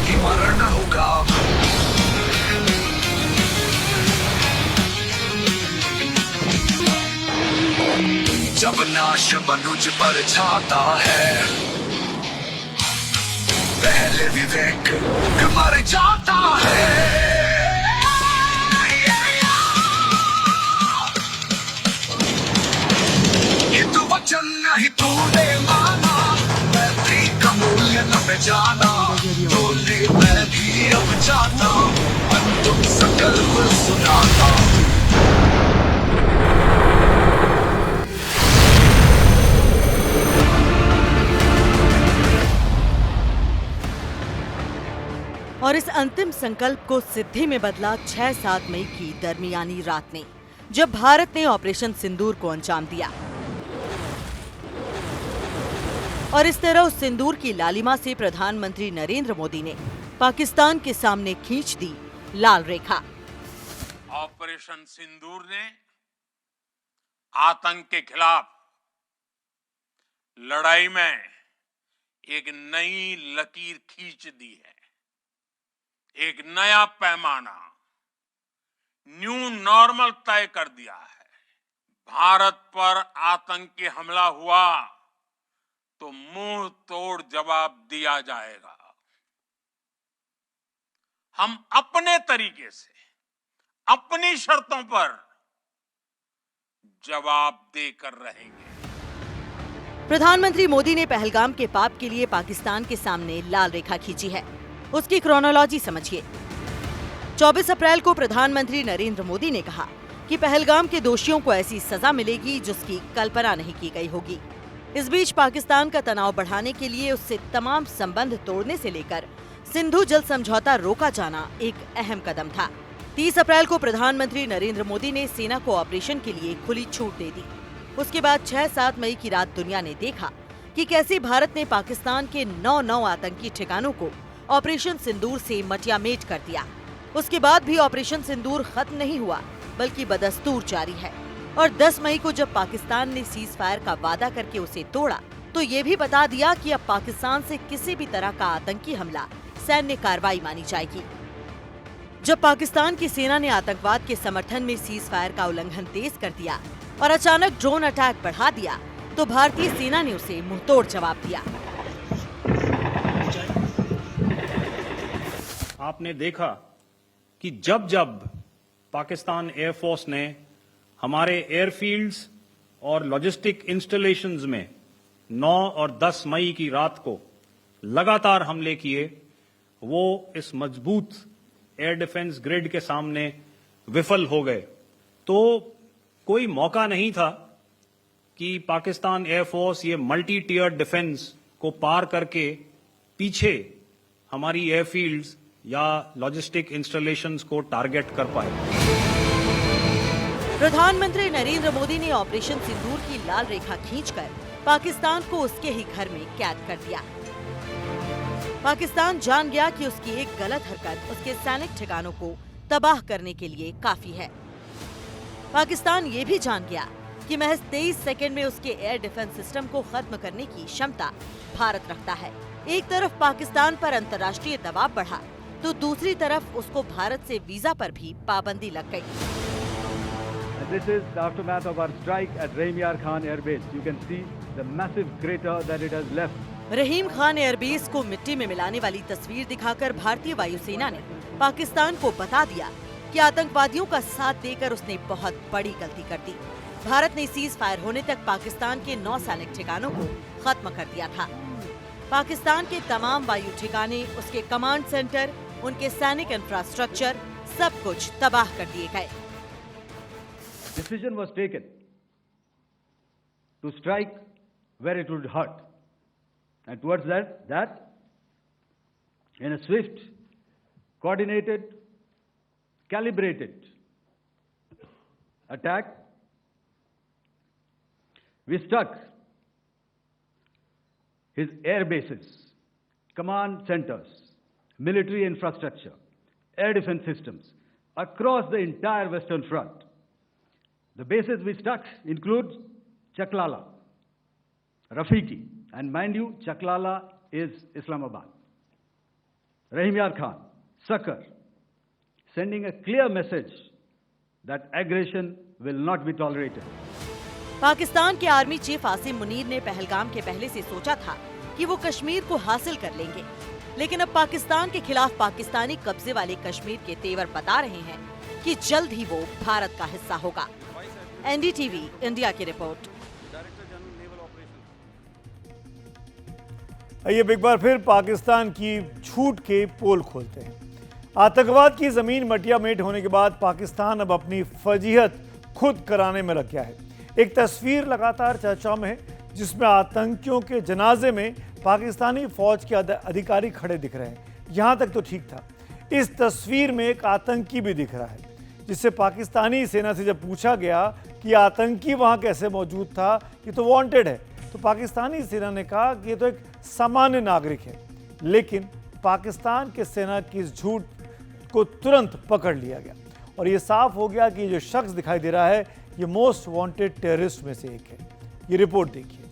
ही मरण होगा। जब नाश मनुज पर छाता है, पहले विवेक मर जाता है। हिंदू वचन नहीं तूने माना, मैत्री का मूल्य न पहचाना, बोले मैं भी अब जाता हूँ, अंतिम संकल्प सुनाता हूँ। और इस अंतिम संकल्प को सिद्धि में बदला 6-7 मई की दरमियानी रात ने, जब भारत ने ऑपरेशन सिंदूर को अंजाम दिया। और इस तरह उस सिंदूर की लालिमा से प्रधानमंत्री नरेंद्र मोदी ने पाकिस्तान के सामने खींच दी लाल रेखा। ऑपरेशन सिंदूर ने आतंक के खिलाफ लड़ाई में एक नई लकीर खींच दी है, एक नया पैमाना, न्यू नॉर्मल तय कर दिया है। भारत पर आतंकी हमला हुआ तो मुंह तोड़ जवाब दिया जाएगा। हम अपने तरीके से, अपनी शर्तों पर जवाब देकर रहेंगे। प्रधानमंत्री मोदी ने पहलगाम के पाप के लिए पाकिस्तान के सामने लाल रेखा खींची है। उसकी क्रोनोलॉजी समझिए। 24 अप्रैल को प्रधानमंत्री नरेंद्र मोदी ने कहा कि पहलगाम के दोषियों को ऐसी सजा मिलेगी जिसकी कल्पना नहीं की गई होगी। इस बीच पाकिस्तान का तनाव बढ़ाने के लिए उससे तमाम संबंध तोड़ने से लेकर सिंधु जल समझौता रोका जाना एक अहम कदम था। 30 अप्रैल को प्रधानमंत्री नरेंद्र मोदी ने सेना को ऑपरेशन के लिए खुली छूट दे दी। उसके बाद 6-7 मई की रात दुनिया ने देखा कि कैसे भारत ने पाकिस्तान के 9 आतंकी ठिकानों को ऑपरेशन सिंदूर से मटियामेट कर दिया। उसके बाद भी ऑपरेशन सिंदूर खत्म नहीं हुआ, बल्कि बदस्तूर जारी है। और 10 मई को जब पाकिस्तान ने सीज फायर का वादा करके उसे तोड़ा, तो ये भी बता दिया कि अब पाकिस्तान से किसी भी तरह का आतंकी हमला सैन्य कार्रवाई मानी जाएगी। जब पाकिस्तान की सेना ने आतंकवाद के समर्थन में सीज फायर का उल्लंघन तेज कर दिया और अचानक ड्रोन अटैक बढ़ा दिया, तो भारतीय सेना ने उसे मुंहतोड़ जवाब दिया। आपने देखा कि जब जब पाकिस्तान एयरफोर्स ने हमारे एयरफील्ड्स और लॉजिस्टिक इंस्टॉलेशंस में 9 और 10 मई की रात को लगातार हमले किए, वो इस मजबूत एयर डिफेंस ग्रिड के सामने विफल हो गए। तो कोई मौका नहीं था कि पाकिस्तान एयरफोर्स ये मल्टी टियर डिफेंस को पार करके पीछे हमारी एयरफील्ड्स या लॉजिस्टिक इंस्टॉलेशंस को टारगेट कर पाए। प्रधानमंत्री नरेंद्र मोदी ने ऑपरेशन सिंदूर की लाल रेखा खींचकर पाकिस्तान को उसके ही घर में कैद कर दिया। पाकिस्तान जान गया कि उसकी एक गलत हरकत उसके सैनिक ठिकानों को तबाह करने के लिए काफी है। पाकिस्तान ये भी जान गया कि महज 23 सेकंड में उसके एयर डिफेंस सिस्टम को खत्म करने की क्षमता भारत रखता है। एक तरफ पाकिस्तान पर अंतर्राष्ट्रीय दबाव बढ़ा, तो दूसरी तरफ उसको भारत से वीजा पर भी पाबंदी लग गई। This is the aftermath of our strike at Rahim Yar Khan Air Base. You can see the massive crater that it has left. Rahim Khan airbase को मिट्टी में मिलाने वाली तस्वीर दिखाकर भारतीय वायुसेना ने पाकिस्तान को बता दिया कि आतंकवादियों का साथ देकर उसने बहुत बड़ी गलती कर दी। भारत ने सीज फायर होने तक पाकिस्तान के 9 सैनिक ठिकानों को खत्म कर दिया था। पाकिस्तान के तमाम वायु ठिकाने, उसके कमांड सेंटर, उनके सैनिक इंफ्रास्ट्रक्चर, सब कुछ तबाह कर दिए गए। Decision was taken to strike where it would hurt, and towards that, in a swift, coordinated, calibrated attack, we struck his air bases, command centers, military infrastructure, air defense systems across the entire Western Front. The bases we struck include Chaklala, Rafiki, and mind you, Chaklala is Islamabad. Rahim Yar Khan, Sakar, sending a clear message that aggression will not be tolerated. Pakistan के आर्मी चीफ आसिम मुनीर ने पहलगाम के पहले से सोचा था कि वो कश्मीर को हासिल कर लेंगे, लेकिन अब पाकिस्तान के खिलाफ पाकिस्तानी कब्जे वाले कश्मीर के तेवर बता रहे हैं कि जल्द ही वो भारत का हिस्सा होगा। एनडीटीवी इंडिया की रिपोर्ट। आइए एक बार फिर पाकिस्तान की झूठ के पोल खोलते हैं। आतंकवाद की जमीन मटियामेट होने के बाद पाकिस्तान अब अपनी फजीहत खुद कराने में लग गया है। एक तस्वीर लगातार चर्चा में है जिसमें आतंकियों के जनाजे में पाकिस्तानी फौज के अधिकारी खड़े दिख रहे हैं। यहां तक तो ठीक था। इस तस्वीर में एक आतंकी भी दिख रहा है, जिससे पाकिस्तानी सेना से जब पूछा गया कि आतंकी वहां कैसे मौजूद था, ये तो वांटेड है, तो पाकिस्तानी सेना ने कहा कि ये तो एक सामान्य नागरिक है। लेकिन पाकिस्तान के सेना की इस झूठ को तुरंत पकड़ लिया गया और ये साफ हो गया कि जो शख्स दिखाई दे रहा है ये मोस्ट वांटेड टेररिस्ट में से एक है। ये रिपोर्ट देखिए।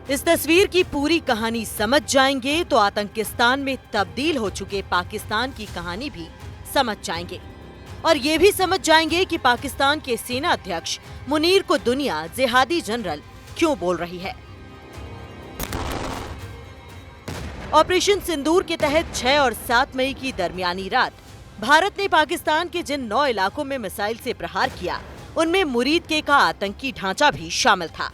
इस तस्वीर की पूरी कहानी समझ जाएंगे तो आतंकिस्तान में तब्दील हो चुके पाकिस्तान की कहानी भी समझ जाएंगे और ये भी समझ जाएंगे कि पाकिस्तान के सेना अध्यक्ष मुनीर को दुनिया जिहादी जनरल क्यों बोल रही है। ऑपरेशन सिंदूर के तहत 6 और 7 मई की दरमियानी रात भारत ने पाकिस्तान के जिन 9 इलाकों में मिसाइल से प्रहार किया, उनमें मुरीद के का आतंकी ढांचा भी शामिल था।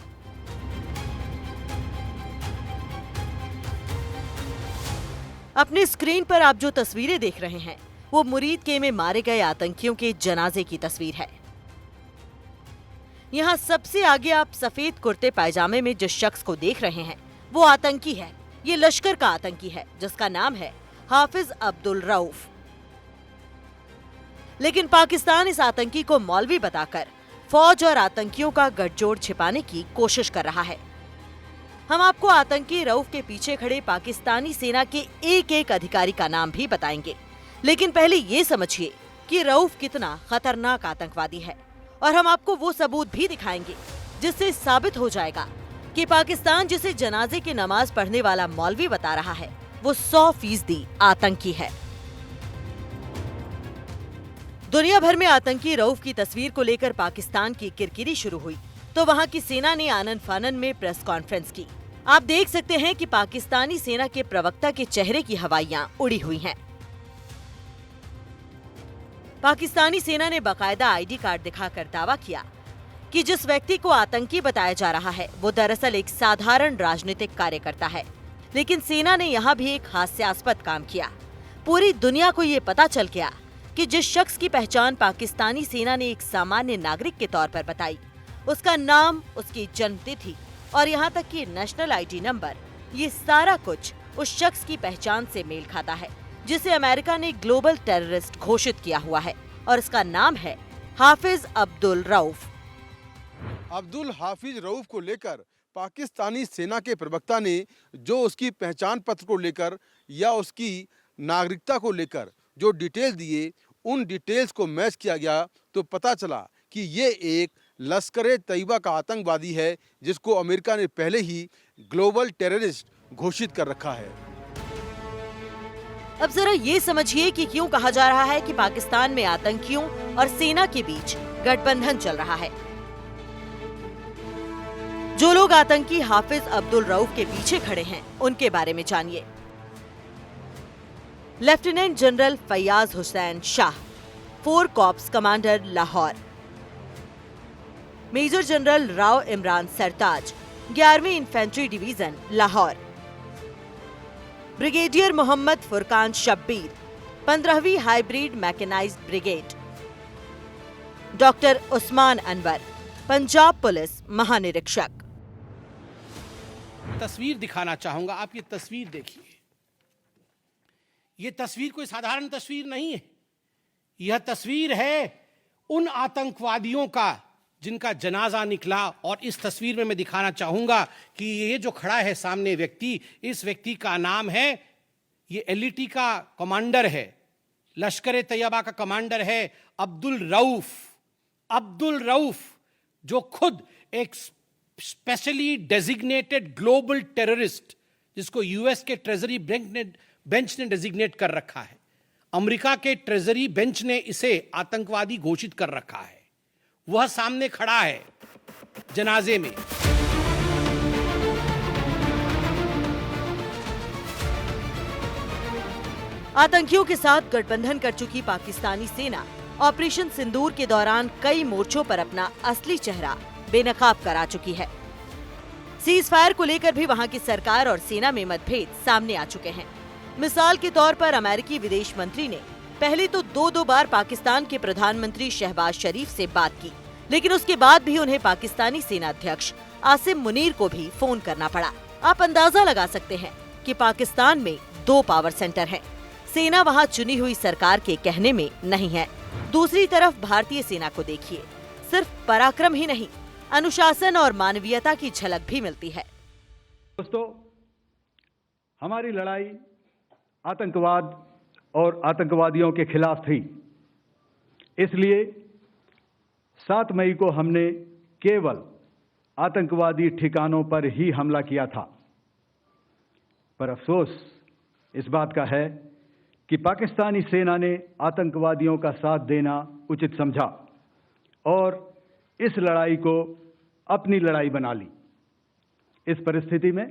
अपने स्क्रीन पर आप जो तस्वीरें देख रहे हैं वो मुरीद के में मारे गए आतंकियों के जनाजे की तस्वीर है। यहाँ सबसे आगे आप सफेद कुर्ते पायजामे में जिस शख्स को देख रहे हैं वो आतंकी है। ये लश्कर का आतंकी है जिसका नाम है हाफिज अब्दुल रऊफ। लेकिन पाकिस्तान इस आतंकी को मौलवी बताकर फौज और आतंकियों का गठजोड़ छिपाने की कोशिश कर रहा है। हम आपको आतंकी रऊफ के पीछे खड़े पाकिस्तानी सेना के एक एक अधिकारी का नाम भी बताएंगे, लेकिन पहले ये समझिए कि रऊफ कितना खतरनाक आतंकवादी है और हम आपको वो सबूत भी दिखाएंगे जिससे साबित हो जाएगा कि पाकिस्तान जिसे जनाजे की नमाज पढ़ने वाला मौलवी बता रहा है वो 100% आतंकी है। दुनिया भर में आतंकी रऊफ की तस्वीर को लेकर पाकिस्तान की किरकिरी शुरू हुई तो वहां की सेना ने आनन फानन में प्रेस कॉन्फ्रेंस की। आप देख सकते हैं कि पाकिस्तानी सेना के प्रवक्ता के चेहरे की हवाइयां उड़ी हुई हैं। पाकिस्तानी सेना ने बाकायदा आईडी कार्ड दिखाकर दावा किया कि जिस व्यक्ति को आतंकी बताया जा रहा है वो दरअसल एक साधारण राजनीतिक कार्यकर्ता है। लेकिन सेना ने यहाँ भी एक हास्यास्पद काम किया। पूरी दुनिया को ये पता चल गया कि जिस शख्स की पहचान पाकिस्तानी सेना ने एक सामान्य नागरिक के तौर पर बताई, उसका नाम, उसकी जन्मतिथि और यहाँ तक कि नेशनल आईडी नंबर, ये सारा कुछ उस शख्स की पहचान से मेल खाता है जिसे अमेरिका ने ग्लोबल टेररिस्ट घोषित किया हुआ है और इसका नाम है हाफिज अब्दुल रऊफ। अब्दुल हाफिज रऊफ को लेकर पाकिस्तानी सेना के प्रवक्ता ने जो उसकी पहचान पत्र को लेकर या उसकी नागरिकता को लेकर जो डिटेल दिए, उन डिटेल्स को मैच किया गया तो पता चला कि ये एक लश्कर-ए-तैयबा का आतंकवादी है जिसको अमेरिका ने पहले ही ग्लोबल टेररिस्ट घोषित कर रखा है। अब जरा ये समझिए कि क्यों कहा जा रहा है कि पाकिस्तान में आतंकियों और सेना के बीच गठबंधन चल रहा है। जो लोग आतंकी हाफिज अब्दुल रऊफ के पीछे खड़े हैं उनके बारे में जानिए। Lieutenant general Faiyaz Hussain Shah, 4 corps commander Lahore. Major general Rao Imran Sartaj, 11वीं infantry division Lahore. Brigadier Mohammad Furqan Shabbir, 15वीं hybrid mechanised brigade. Doctor Usman Anwar, Punjab police महानिरीक्षक। तस्वीर दिखाना चाहूंगा, आप ये तस्वीर देखिए। ये तस्वीर कोई साधारण तस्वीर नहीं है। यह तस्वीर है उन आतंकवादियों का जिनका जनाजा निकला और इस तस्वीर में मैं दिखाना चाहूंगा कि ये जो खड़ा है सामने व्यक्ति, इस व्यक्ति का नाम है, ये एलईटी का कमांडर है, लश्कर तैयबा का कमांडर है अब्दुल रऊफ, जो खुद एक स्पेशली डेजिग्नेटेड ग्लोबल टेररिस्ट, जिसको यूएस के ट्रेजरी बेंच ने डेजिग्नेट कर रखा है, अमेरिका के ट्रेजरी बेंच ने इसे आतंकवादी घोषित कर रखा है, वह सामने खड़ा है जनाजे में। आतंकियों के साथ गठबंधन कर चुकी पाकिस्तानी सेना ऑपरेशन सिंदूर के दौरान कई मोर्चों पर अपना असली चेहरा बेनकाब करा चुकी है। सीज फायर को लेकर भी वहां की सरकार और सेना में मतभेद सामने आ चुके हैं। मिसाल के तौर पर अमेरिकी विदेश मंत्री ने पहले तो दो बार पाकिस्तान के प्रधानमंत्री शहबाज शरीफ से बात की, लेकिन उसके बाद भी उन्हें पाकिस्तानी सेना अध्यक्ष आसिम मुनीर को भी फोन करना पड़ा। आप अंदाजा लगा सकते हैं कि पाकिस्तान में 2 पावर सेंटर हैं। सेना वहां चुनी हुई सरकार के कहने में नहीं है। दूसरी तरफ भारतीय सेना को देखिए, सिर्फ पराक्रम ही नहीं, अनुशासन और मानवीयता की झलक भी मिलती है। दोस्तों, हमारी लड़ाई आतंकवाद और आतंकवादियों के खिलाफ थी। इसलिए 7 मई को हमने केवल आतंकवादी ठिकानों पर ही हमला किया था। पर अफसोस इस बात का है कि पाकिस्तानी सेना ने आतंकवादियों का साथ देना उचित समझा और इस लड़ाई को अपनी लड़ाई बना ली। इस परिस्थिति में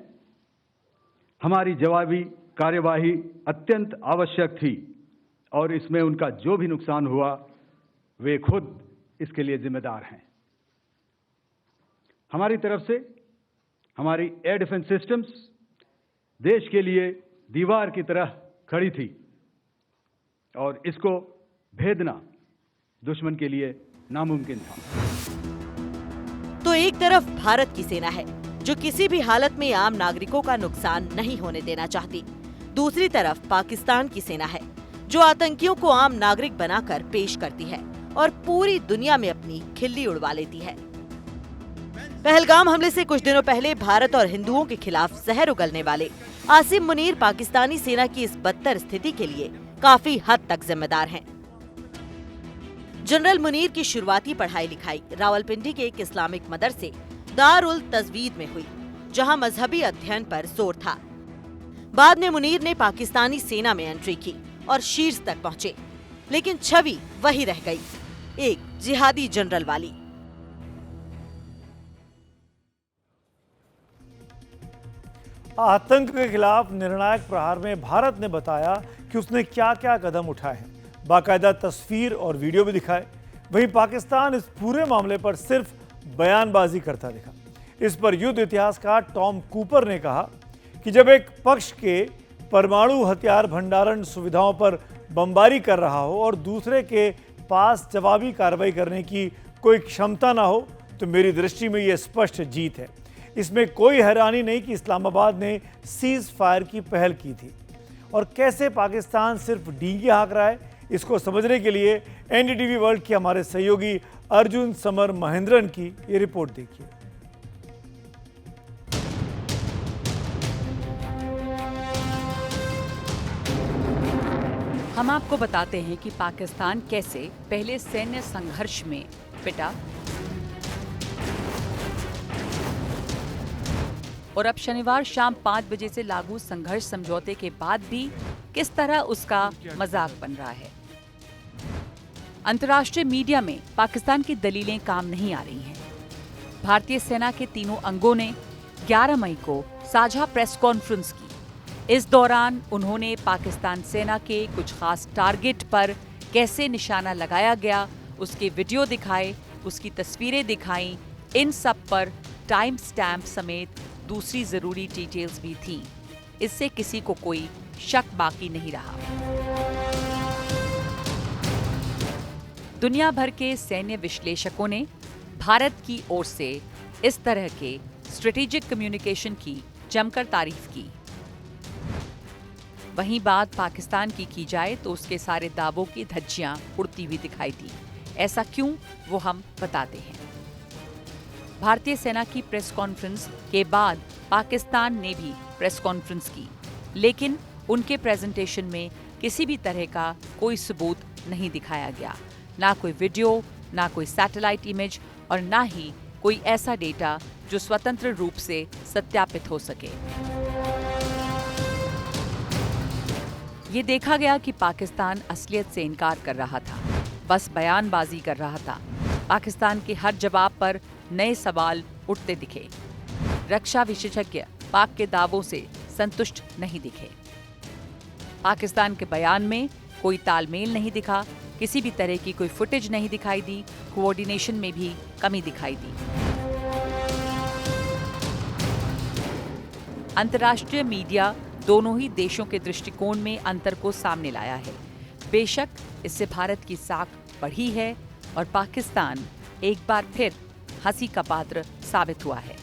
हमारी जवाबी कार्यवाही अत्यंत आवश्यक थी और इसमें उनका जो भी नुकसान हुआ वे खुद इसके लिए जिम्मेदार हैं। हमारी तरफ से हमारी एयर डिफेंस सिस्टम्स देश के लिए दीवार की तरह खड़ी थी और इसको भेदना दुश्मन के लिए नामुमकिन था। तो एक तरफ भारत की सेना है जो किसी भी हालत में आम नागरिकों का नुकसान नहीं होने देना चाहती। दूसरी तरफ पाकिस्तान की सेना है जो आतंकियों को आम नागरिक बनाकर पेश करती है और पूरी दुनिया में अपनी खिल्ली उड़वा लेती है। पहलगाम हमले से कुछ दिनों पहले भारत और हिंदुओं के खिलाफ जहर उगलने वाले आसिम मुनीर पाकिस्तानी सेना की इस बदतर स्थिति के लिए काफी हद तक जिम्मेदार हैं। जनरल मुनीर की शुरुआती पढ़ाई लिखाई रावलपिंडी के एक इस्लामिक मदरसे दारुल तजवीद में हुई, जहां मजहबी अध्ययन पर जोर था। बाद में मुनीर ने पाकिस्तानी सेना में एंट्री की और शीर्ष तक पहुंचे, लेकिन छवि वही रह गई, एक जिहादी जनरल वाली। आतंक के खिलाफ निर्णायक प्रहार में भारत ने बताया कि उसने क्या क्या कदम उठाए हैं, बाकायदा तस्वीर और वीडियो भी दिखाए। वहीं पाकिस्तान इस पूरे मामले पर सिर्फ बयानबाजी करता दिखा। इस पर युद्ध इतिहासकार टॉम कूपर ने कहा कि जब एक पक्ष के परमाणु हथियार भंडारण सुविधाओं पर बमबारी कर रहा हो और दूसरे के पास जवाबी कार्रवाई करने की कोई क्षमता ना हो, तो मेरी दृष्टि में यह स्पष्ट जीत है। इसमें कोई हैरानी नहीं कि इस्लामाबाद ने सीज फायर की पहल की थी। और कैसे पाकिस्तान सिर्फ डींगे हाँक रहा है, इसको समझने के लिए एनडीटीवी वर्ल्ड के हमारे सहयोगी अर्जुन समर महेंद्रन की ये रिपोर्ट देखिए। हम आपको बताते हैं कि पाकिस्तान कैसे पहले सैन्य संघर्ष में पिटा और अब शनिवार शाम 5 बजे से लागू संघर्ष समझौते के बाद भी किस तरह उसका मजाक बन रहा है। अंतर्राष्ट्रीय मीडिया में पाकिस्तान की दलीलें काम नहीं आ रही हैं। भारतीय सेना के तीनों अंगों ने 11 मई को साझा प्रेस कॉन्फ्रेंस की। इस दौरान उन्होंने पाकिस्तान सेना के कुछ खास टारगेट पर कैसे निशाना लगाया गया उसके वीडियो दिखाए, उसकी तस्वीरें दिखाई। इन सब पर टाइम स्टैम्प समेत दूसरी जरूरी डिटेल्स भी थीं। इससे किसी को कोई शक बाकी नहीं रहा। दुनिया भर के सैन्य विश्लेषकों ने भारत की ओर से इस तरह के स्ट्रेटेजिक कम्युनिकेशन की जमकर तारीफ की। वहीं बात पाकिस्तान की जाए तो उसके सारे दावों की धज्जियां उड़ती हुई दिखाई दी। ऐसा क्यों, वो हम बताते हैं। भारतीय सेना की प्रेस कॉन्फ्रेंस के बाद पाकिस्तान ने भी प्रेस कॉन्फ्रेंस की, लेकिन उनके प्रेजेंटेशन में किसी भी तरह का कोई सबूत नहीं दिखाया गया, ना कोई वीडियो, ना कोई सैटेलाइट इमेज और ना ही कोई ऐसा डेटा जो स्वतंत्र रूप से सत्यापित हो सके। ये देखा गया कि पाकिस्तान असलियत से इनकार कर रहा था, बस बयानबाजी कर रहा था। पाकिस्तान के हर जवाब पर नए सवाल उठते दिखे। रक्षा विशेषज्ञ पाक के दावों से संतुष्ट नहीं दिखे। पाकिस्तान के बयान में कोई तालमेल नहीं दिखा, किसी भी तरह की कोई फुटेज नहीं दिखाई दी, कोऑर्डिनेशन में भी कमी दिखाई दी। अंतर्राष्ट्रीय मीडिया दोनों ही देशों के दृष्टिकोण में अंतर को सामने लाया है। बेशक इससे भारत की साख बढ़ी है और पाकिस्तान एक बार फिर हंसी का पात्र साबित हुआ है।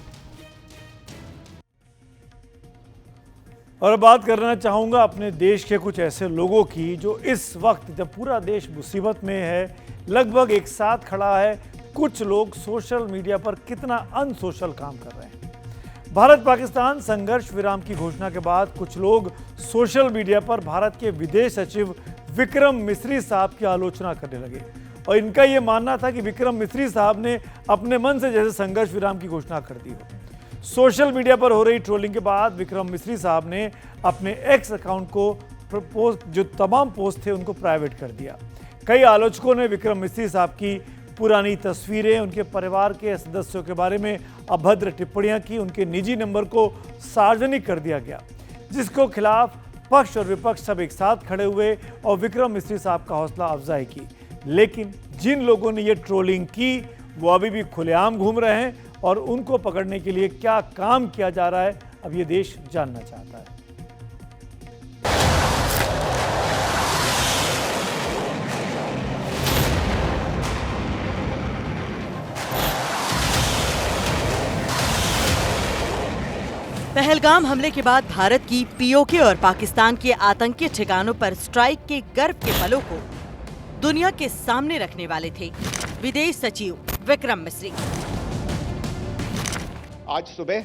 और बात करना चाहूँगा अपने देश के कुछ ऐसे लोगों की जो इस वक्त जब पूरा देश मुसीबत में है, लगभग एक साथ खड़ा है, कुछ लोग सोशल मीडिया पर कितना अनसोशल काम कर रहे हैं। भारत पाकिस्तान संघर्ष विराम की घोषणा के बाद कुछ लोग सोशल मीडिया पर भारत के विदेश सचिव विक्रम मिस्री साहब की आलोचना करने लगे और इनका यह मानना था कि विक्रम मिस्री साहब ने अपने मन से जैसे संघर्ष विराम की घोषणा कर दी हो। सोशल मीडिया पर हो रही ट्रोलिंग के बाद विक्रम मिस्री साहब ने अपने एक्स अकाउंट को जो तमाम पोस्ट थे उनको प्राइवेट कर दिया। कई आलोचकों ने विक्रम मिस्री साहब की पुरानी तस्वीरें, उनके परिवार के सदस्यों के बारे में अभद्र टिप्पणियां की, उनके निजी नंबर को सार्वजनिक कर दिया गया, जिसको खिलाफ पक्ष और विपक्ष सब एक साथ खड़े हुए और विक्रम मिस्री साहब का हौसला अफजाई की। लेकिन जिन लोगों ने ये ट्रोलिंग की वो अभी भी खुलेआम घूम रहे हैं और उनको पकड़ने के लिए क्या काम किया जा रहा है, अब ये देश जानना चाहता है। पहलगाम हमले के बाद भारत की पीओके और पाकिस्तान के आतंकी ठिकानों पर स्ट्राइक के गर्व के पलों को दुनिया के सामने रखने वाले थे विदेश सचिव विक्रम मिस्री। आज सुबह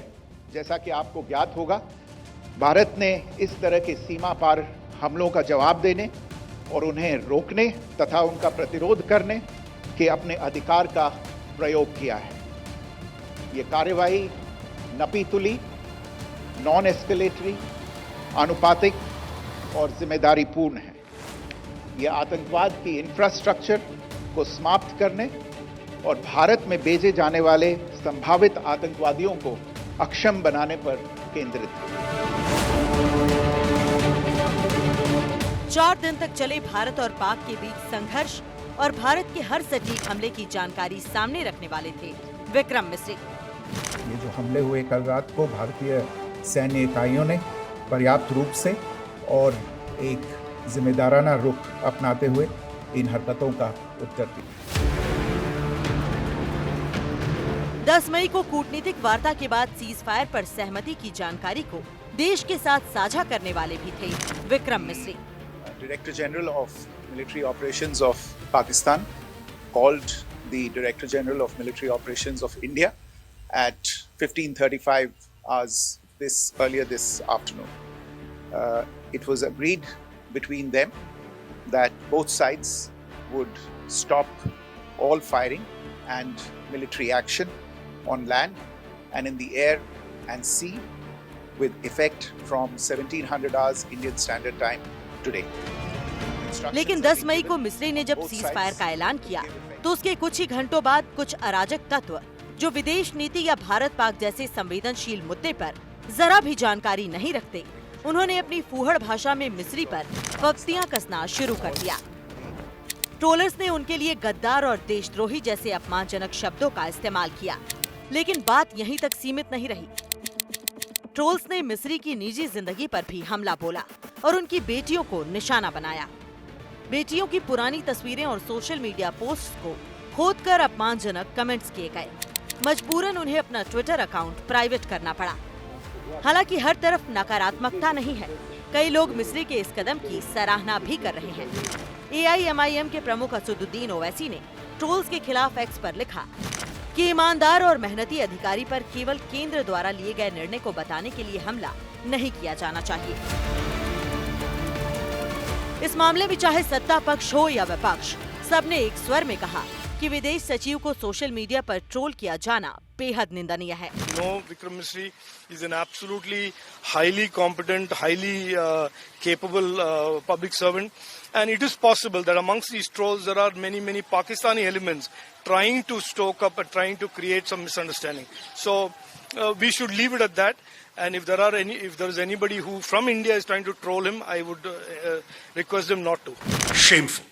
जैसा कि आपको ज्ञात होगा, भारत ने इस तरह के सीमा पार हमलों का जवाब देने और उन्हें रोकने तथा उनका प्रतिरोध करने के अपने अधिकार का प्रयोग किया है। ये कार्यवाही नपीतुली, नॉन एस्केलेटरी, अनुपातिक और जिम्मेदारीपूर्ण है। यह आतंकवाद की इंफ्रास्ट्रक्चर को समाप्त करने और भारत में भेजे जाने वाले संभावित आतंकवादियों को अक्षम बनाने पर केंद्रित है। 4 दिन तक चले भारत और पाक के बीच संघर्ष और भारत के हर सटीक हमले की जानकारी सामने रखने वाले थे विक्रम मिस्री। ये जो हमले हुए कल रात को भारतीय सैन्य इकाइयों ने पर्याप्त रूप से और एक जिम्मेदाराना रुख अपनाते हुए इन हरकतों का उत्तर दिया। 10 मई को कूटनीतिक वार्ता के बाद सीज फायर पर सहमति की जानकारी को देश के साथ साझा करने वाले भी थे Vikram Misri. Director General of Military Operations of Pakistan called the Director General of Military Operations of India at 15:35 hours earlier this afternoon. It was agreed between them that both sides would stop all firing and military action on land and in the air and sea with effect from 1700 hours Indian Standard Time today. लेकिन 10 मई को मिस्री ने जब सीज फायर का ऐलान किया तो उसके कुछ ही घंटों बाद कुछ अराजक तत्व जो विदेश नीति या भारत पाक जैसे संवेदनशील मुद्दे पर जरा भी जानकारी नहीं रखते, उन्होंने अपनी फूहड़ भाषा में मिस्री पर पक्तियां कसना शुरू कर दिया। ट्रोलर्स ने उनके लिए गद्दार और देशद्रोही जैसे अपमानजनक शब्दों का इस्तेमाल किया, लेकिन बात यहीं तक सीमित नहीं रही। ट्रोल्स ने मिस्री की निजी जिंदगी पर भी हमला बोला और उनकी बेटियों को निशाना बनाया। बेटियों की पुरानी तस्वीरें और सोशल मीडिया पोस्ट्स को खोदकर अपमानजनक कमेंट्स किए गए। मजबूरन उन्हें अपना ट्विटर अकाउंट प्राइवेट करना पड़ा। हालांकि हर तरफ नकारात्मकता नहीं है, कई लोग मिस्री के इस कदम की सराहना भी कर रहे हैं। AIMIM के प्रमुख असदुद्दीन ओवैसी ने ट्रोल्स के खिलाफ एक्स पर लिखा कि ईमानदार और मेहनती अधिकारी पर केवल केंद्र द्वारा लिए गए निर्णय को बताने के लिए हमला नहीं किया जाना चाहिए। इस मामले में चाहे सत्ता पक्ष हो या विपक्ष, सबने एक स्वर में कहा कि विदेश सचिव को सोशल मीडिया पर ट्रोल किया जाना बेहद निंदनीय है। No, Vikram Misri is an absolutely highly competent, highly capable public servant, and it is possible that amongst these trolls there are many Pakistani elements trying to stoke up and trying to create some misunderstanding. So we should leave it at that. And if there is anybody who from India is trying to troll him, I would request them not to. Shameful.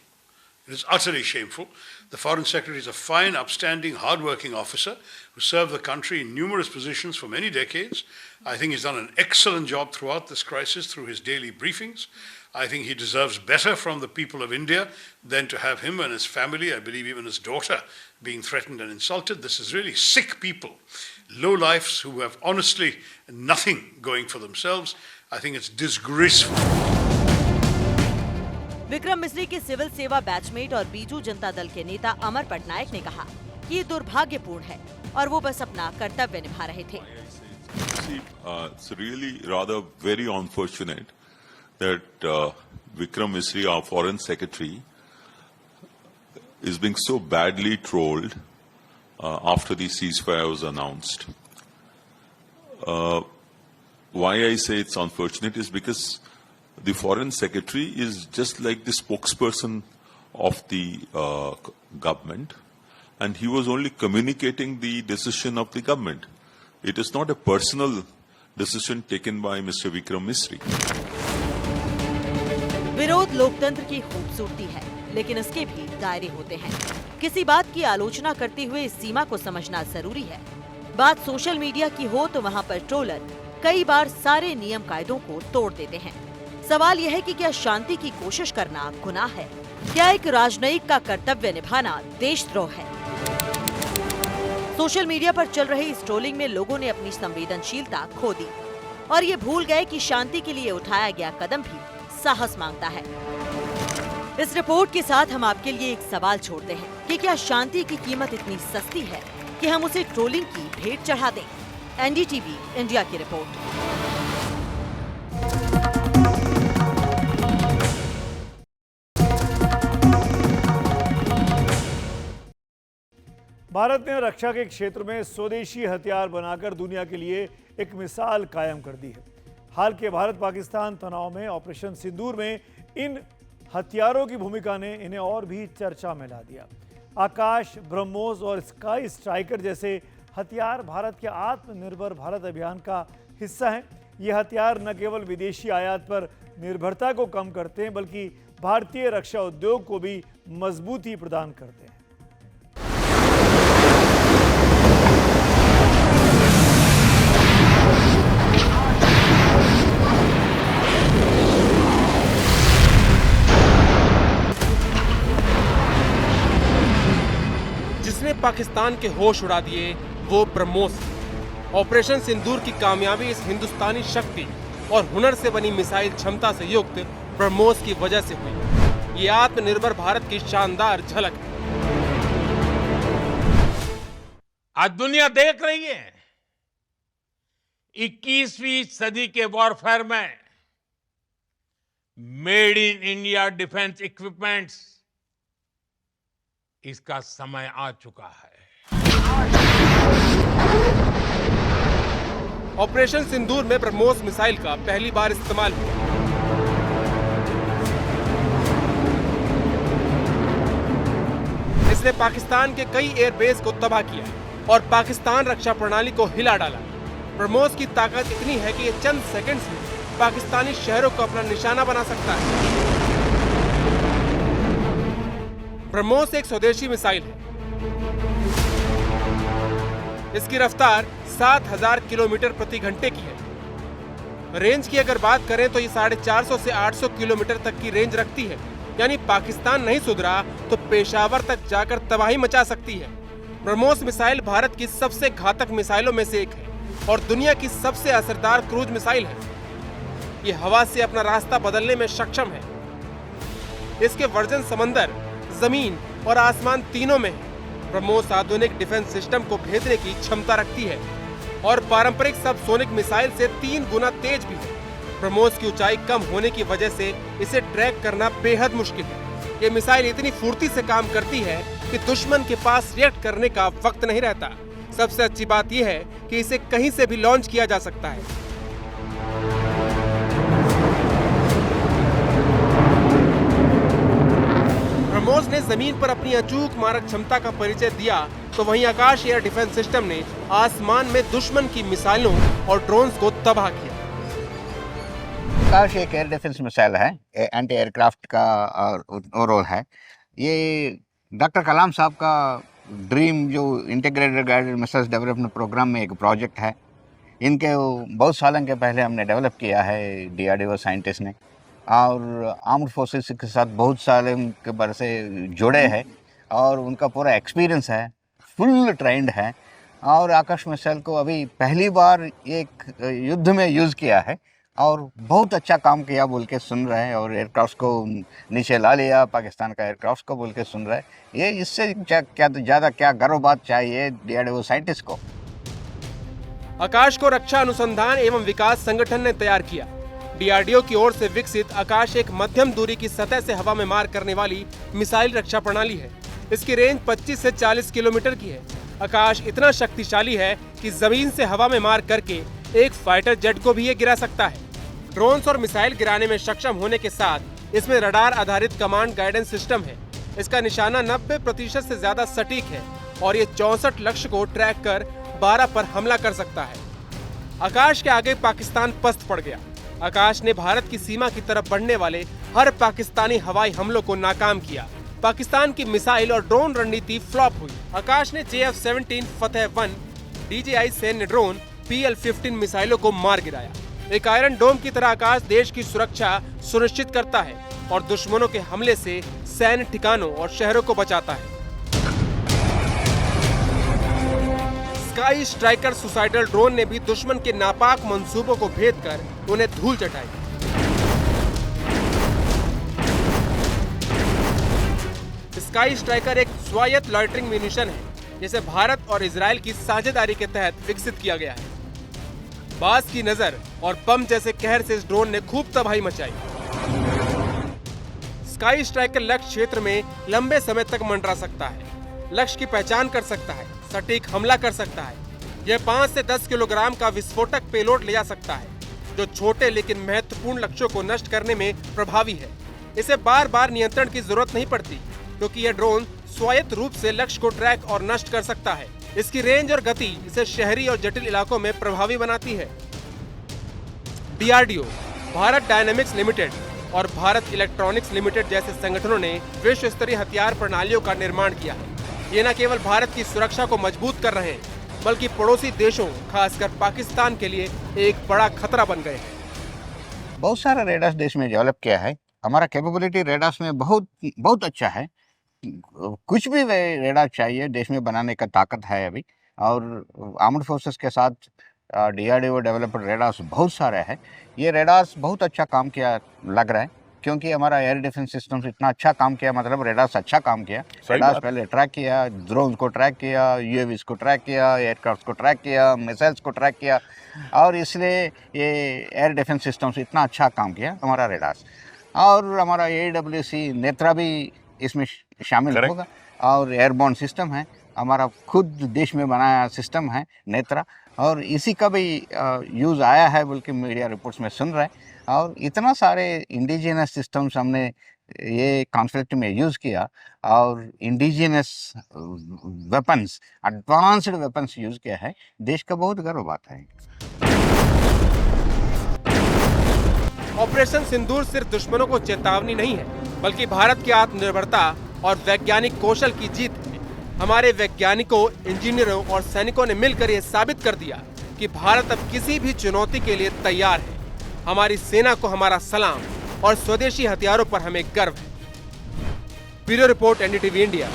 It is utterly shameful. The Foreign Secretary is a fine, upstanding, hard-working officer who served the country in numerous positions for many decades. I think he's done an excellent job throughout this crisis through his daily briefings. I think he deserves better from the people of India than to have him and his family, I believe even his daughter, being threatened and insulted. This is really sick people, lowlifes who have honestly nothing going for themselves. I think it's disgraceful. Vikram मिश्री के सिविल सेवा बैचमेट और बीजू जनता दल के नेता अमर पटनायक ने कहा कि ये दुर्भाग्यपूर्ण है और वो बस अपना कर्तव्य निभा रहे थे। It's really rather very unfortunate that Vikram Misri, our foreign secretary, is being so badly trolled after the ceasefire was announced. Why I say it's unfortunate is because the foreign secretary is just like the spokesperson of the government, and he was only communicating the decision of the government. It is not a personal decision taken by Mr. Vikram Misri. विरोध लोकतंत्र की खूबसूरती है, लेकिन इसके भी दायरे होते हैं। किसी बात की आलोचना करते हुए इस सीमा को समझना जरूरी है। बात सोशल मीडिया की हो तो वहाँ पर ट्रोलर कई बार सारे नियम कायदों को तोड़ देते हैं। सवाल यह है कि क्या शांति की कोशिश करना गुनाह है? क्या एक राजनयिक का कर्तव्य निभाना देशद्रोह है? सोशल मीडिया पर चल रही इस ट्रोलिंग में लोगों ने अपनी संवेदनशीलता खो दी और ये भूल गए कि शांति के लिए उठाया गया कदम भी साहस मांगता है। इस रिपोर्ट के साथ हम आपके लिए एक सवाल छोड़ते हैं कि क्या शांति की कीमत इतनी सस्ती है कि हम उसे ट्रोलिंग की भेंट चढ़ा दें? एनडीटीवी इंडिया की रिपोर्ट। भारत ने रक्षा के क्षेत्र में स्वदेशी हथियार बनाकर दुनिया के लिए एक मिसाल कायम कर दी है। हाल के भारत पाकिस्तान तनाव में ऑपरेशन सिंदूर में इन हथियारों की भूमिका ने इन्हें और भी चर्चा में ला दिया। आकाश, ब्रह्मोस और स्काई स्ट्राइकर जैसे हथियार भारत के आत्मनिर्भर भारत अभियान का हिस्सा हैं। ये हथियार न केवल विदेशी आयात पर निर्भरता को कम करते हैं, बल्कि भारतीय रक्षा उद्योग को भी मजबूती प्रदान करते हैं। जिसने पाकिस्तान के होश उड़ा दिए वो ब्रह्मोस। ऑपरेशन सिंदूर की कामयाबी इस हिंदुस्तानी शक्ति और हुनर से बनी मिसाइल क्षमता से युक्त ब्रह्मोस की वजह से हुई। ये आत्मनिर्भर भारत की शानदार झलक है। आज दुनिया देख रही है 21वीं सदी के वॉरफेयर में made in India defence equipments, इसका समय आ चुका है। ऑपरेशन सिंदूर में ब्रह्मोस मिसाइल का पहली बार इस्तेमाल हुआ। इसने पाकिस्तान के कई एयरबेस को तबाह किया और पाकिस्तान रक्षा प्रणाली को हिला डाला। ब्रह्मोस की ताकत इतनी है कि ये चंद सेकंड्स में पाकिस्तानी शहरों को अपना निशाना बना सकता है। ब्रह्मोस एक स्वदेशी मिसाइल है। इसकी रफ्तार 7000 किलोमीटर प्रति घंटे की है। रेंज की अगर बात करें तो ये 450 से 800 किलोमीटर तक की रेंज रखती है। यानी पाकिस्तान नहीं सुधरा तो पेशावर तक जाकर तबाही मचा सकती है। ब्रह्मोस मिसाइल भारत की सबसे घातक मिसाइलों में से एक है और दुनिया की सबसे असरदार क्रूज मिसाइल है। ये हवा से अपना रास्ता बदलने में सक्षम है। इसके वर्जन समंदर, जमीन और आसमान तीनों में है। ब्रह्मोस आधुनिक डिफेंस सिस्टम को भेदने की क्षमता रखती है और पारंपरिक सबसोनिक मिसाइल से 3 गुना तेज भी है। ब्रह्मोस की ऊंचाई कम होने की वजह से इसे ट्रैक करना बेहद मुश्किल है। ये मिसाइल इतनी फुर्ती से काम करती है कि दुश्मन के पास रिएक्ट करने का वक्त नहीं रहता। सबसे अच्छी बात यह है कि इसे कहीं से भी लॉन्च किया जा सकता है। ब्रह्मोस ने जमीन पर अपनी अचूक मारक क्षमता का परिचय दिया, तो वहीं आकाश एयर डिफेंस सिस्टम ने आसमान में दुश्मन की मिसाइलों और ड्रोन्स को तबाह किया। आकाश एक एयर डिफेंस मिसाइल है, एंटी एयरक्राफ्ट का ओवरऑल है। ये डॉक्टर कलाम साहब का ड्रीम जो integrated guided missiles development programme में एक प्रोजेक्ट है। इनके बहुत सालों के पहले हमने डेवलप किया है DRDO साइंटिस्ट ने, और आर्म्ड फोर्सेस के साथ बहुत सालों के बरसे जुड़े हैं और उनका पूरा एक्सपीरियंस है, फुल ट्रेंड है। और आकाश मिसाइल को अभी पहली बार एक युद्ध में यूज़ किया है और बहुत अच्छा काम किया बोल के सुन रहे हैं, और एयरक्राफ्ट को नीचे ला लिया, पाकिस्तान का एयरक्राफ्ट को बोल के सुन रहे हैं। ये इससे क्या ज़्यादा क्या गर्व बात चाहिए DRDO साइंटिस्ट को। आकाश को रक्षा अनुसंधान एवं विकास संगठन ने तैयार किया। DRDO की ओर से विकसित आकाश एक मध्यम दूरी की सतह से हवा में मार करने वाली मिसाइल रक्षा प्रणाली है। इसकी रेंज 25 से 40 किलोमीटर की है। आकाश इतना शक्तिशाली है कि जमीन से हवा में मार करके एक फाइटर जेट को भी ये गिरा सकता है। ड्रोन्स और मिसाइल गिराने में सक्षम होने के साथ इसमें रडार आधारित कमांड गाइडेंस सिस्टम है। इसका निशाना 90% से ज्यादा सटीक है और ये 64 लक्ष्य को ट्रैक कर 12 पर हमला कर सकता है। आकाश के आगे पाकिस्तान पस्त पड़ गया। आकाश ने भारत की सीमा की तरफ बढ़ने वाले हर पाकिस्तानी हवाई हमलों को नाकाम किया। पाकिस्तान की मिसाइल और ड्रोन रणनीति फ्लॉप हुई। आकाश ने JF-17 फतेह 1 DJI सैन्य ड्रोन PL-15 मिसाइलों को मार गिराया। एक आयरन डोम की तरह आकाश देश की सुरक्षा सुनिश्चित करता है और दुश्मनों के हमले से सैन्य ठिकानों और शहरों को बचाता है। स्काई स्ट्राइकर सुसाइडल ड्रोन ने भी दुश्मन के नापाक मंसूबों को भेद कर उन्हें धूल चटाई। स्काई स्ट्राइकर एक स्वायत्त लॉइटरिंग म्यूनिशन है जिसे भारत और इजराइल की साझेदारी के तहत विकसित किया गया है। बाज की नजर और बम जैसे कहर से इस ड्रोन ने खूब तबाही मचाई। स्काई स्ट्राइकर लक्ष्य क्षेत्र में लंबे समय तक मंडरा सकता है, लक्ष्य की पहचान कर सकता है, सटीक हमला कर सकता है। यह 5 से 10 किलोग्राम का विस्फोटक पेलोड ले जा सकता है जो छोटे लेकिन महत्वपूर्ण लक्ष्यों को नष्ट करने में प्रभावी है। इसे बार बार नियंत्रण की जरूरत नहीं पड़ती क्योंकि यह ड्रोन स्वायत्त रूप से लक्ष्य को ट्रैक और नष्ट कर सकता है। इसकी रेंज और गति इसे शहरी और जटिल इलाकों में प्रभावी बनाती है। DRDO, भारत डायनेमिक्स लिमिटेड और भारत इलेक्ट्रॉनिक्स लिमिटेड जैसे संगठनों ने विश्व स्तरीय हथियार प्रणालियों का निर्माण किया है। ये न केवल भारत की सुरक्षा को मजबूत कर रहे हैं बल्कि पड़ोसी देशों खासकर पाकिस्तान के लिए एक बड़ा खतरा बन गए हैं। बहुत सारा रेडार्स देश में डेवलप किया है। हमारा कैपेबिलिटी रेडार्स में बहुत अच्छा है। कुछ भी रेडार चाहिए देश में बनाने का ताकत है अभी, और आर्म्ड फोर्सेस के साथ DRDO डेवलप्ड रेडार्स बहुत सारे हैं। ये रेडार्स बहुत अच्छा काम किया लग रहा है क्योंकि हमारा एयर डिफेंस सिस्टम इतना अच्छा काम किया, मतलब रेडार्स अच्छा काम किया। रेडार्स पहले ट्रैक किया, ड्रोन को ट्रैक किया, UAVs को ट्रैक किया, एयरक्राफ्ट को ट्रैक किया, मिसाइल्स को ट्रैक किया, और इसलिए ये एयर डिफेंस सिस्टम इतना अच्छा काम किया हमारा रेडार्स। और हमारा AWC नेत्रा भी इसमें शामिल होगा, और एयरबॉर्न सिस्टम है, हमारा खुद देश में बनाया सिस्टम है नेत्रा, और इसी का भी यूज़ आया है बोल के मीडिया रिपोर्ट्स में सुन रहे हैं। और इतना सारे इंडिजिनस सिस्टम्स हमने ये कॉन्फ्लिक्ट में यूज़ किया, और indigenous weapons, advanced weapons use किया है। देश का बहुत गर्व बात है। ऑपरेशन सिंदूर सिर्फ दुश्मनों को चेतावनी नहीं है बल्कि भारत की आत्मनिर्भरता और वैज्ञानिक कौशल की जीत है। हमारे वैज्ञानिकों, इंजीनियरों और सैनिकों ने मिलकर यह साबित कर दिया कि भारत अब किसी भी चुनौती के लिए तैयार है। हमारी सेना को हमारा सलाम और स्वदेशी हथियारों पर हमें गर्व है। Bureau report, NDTV India.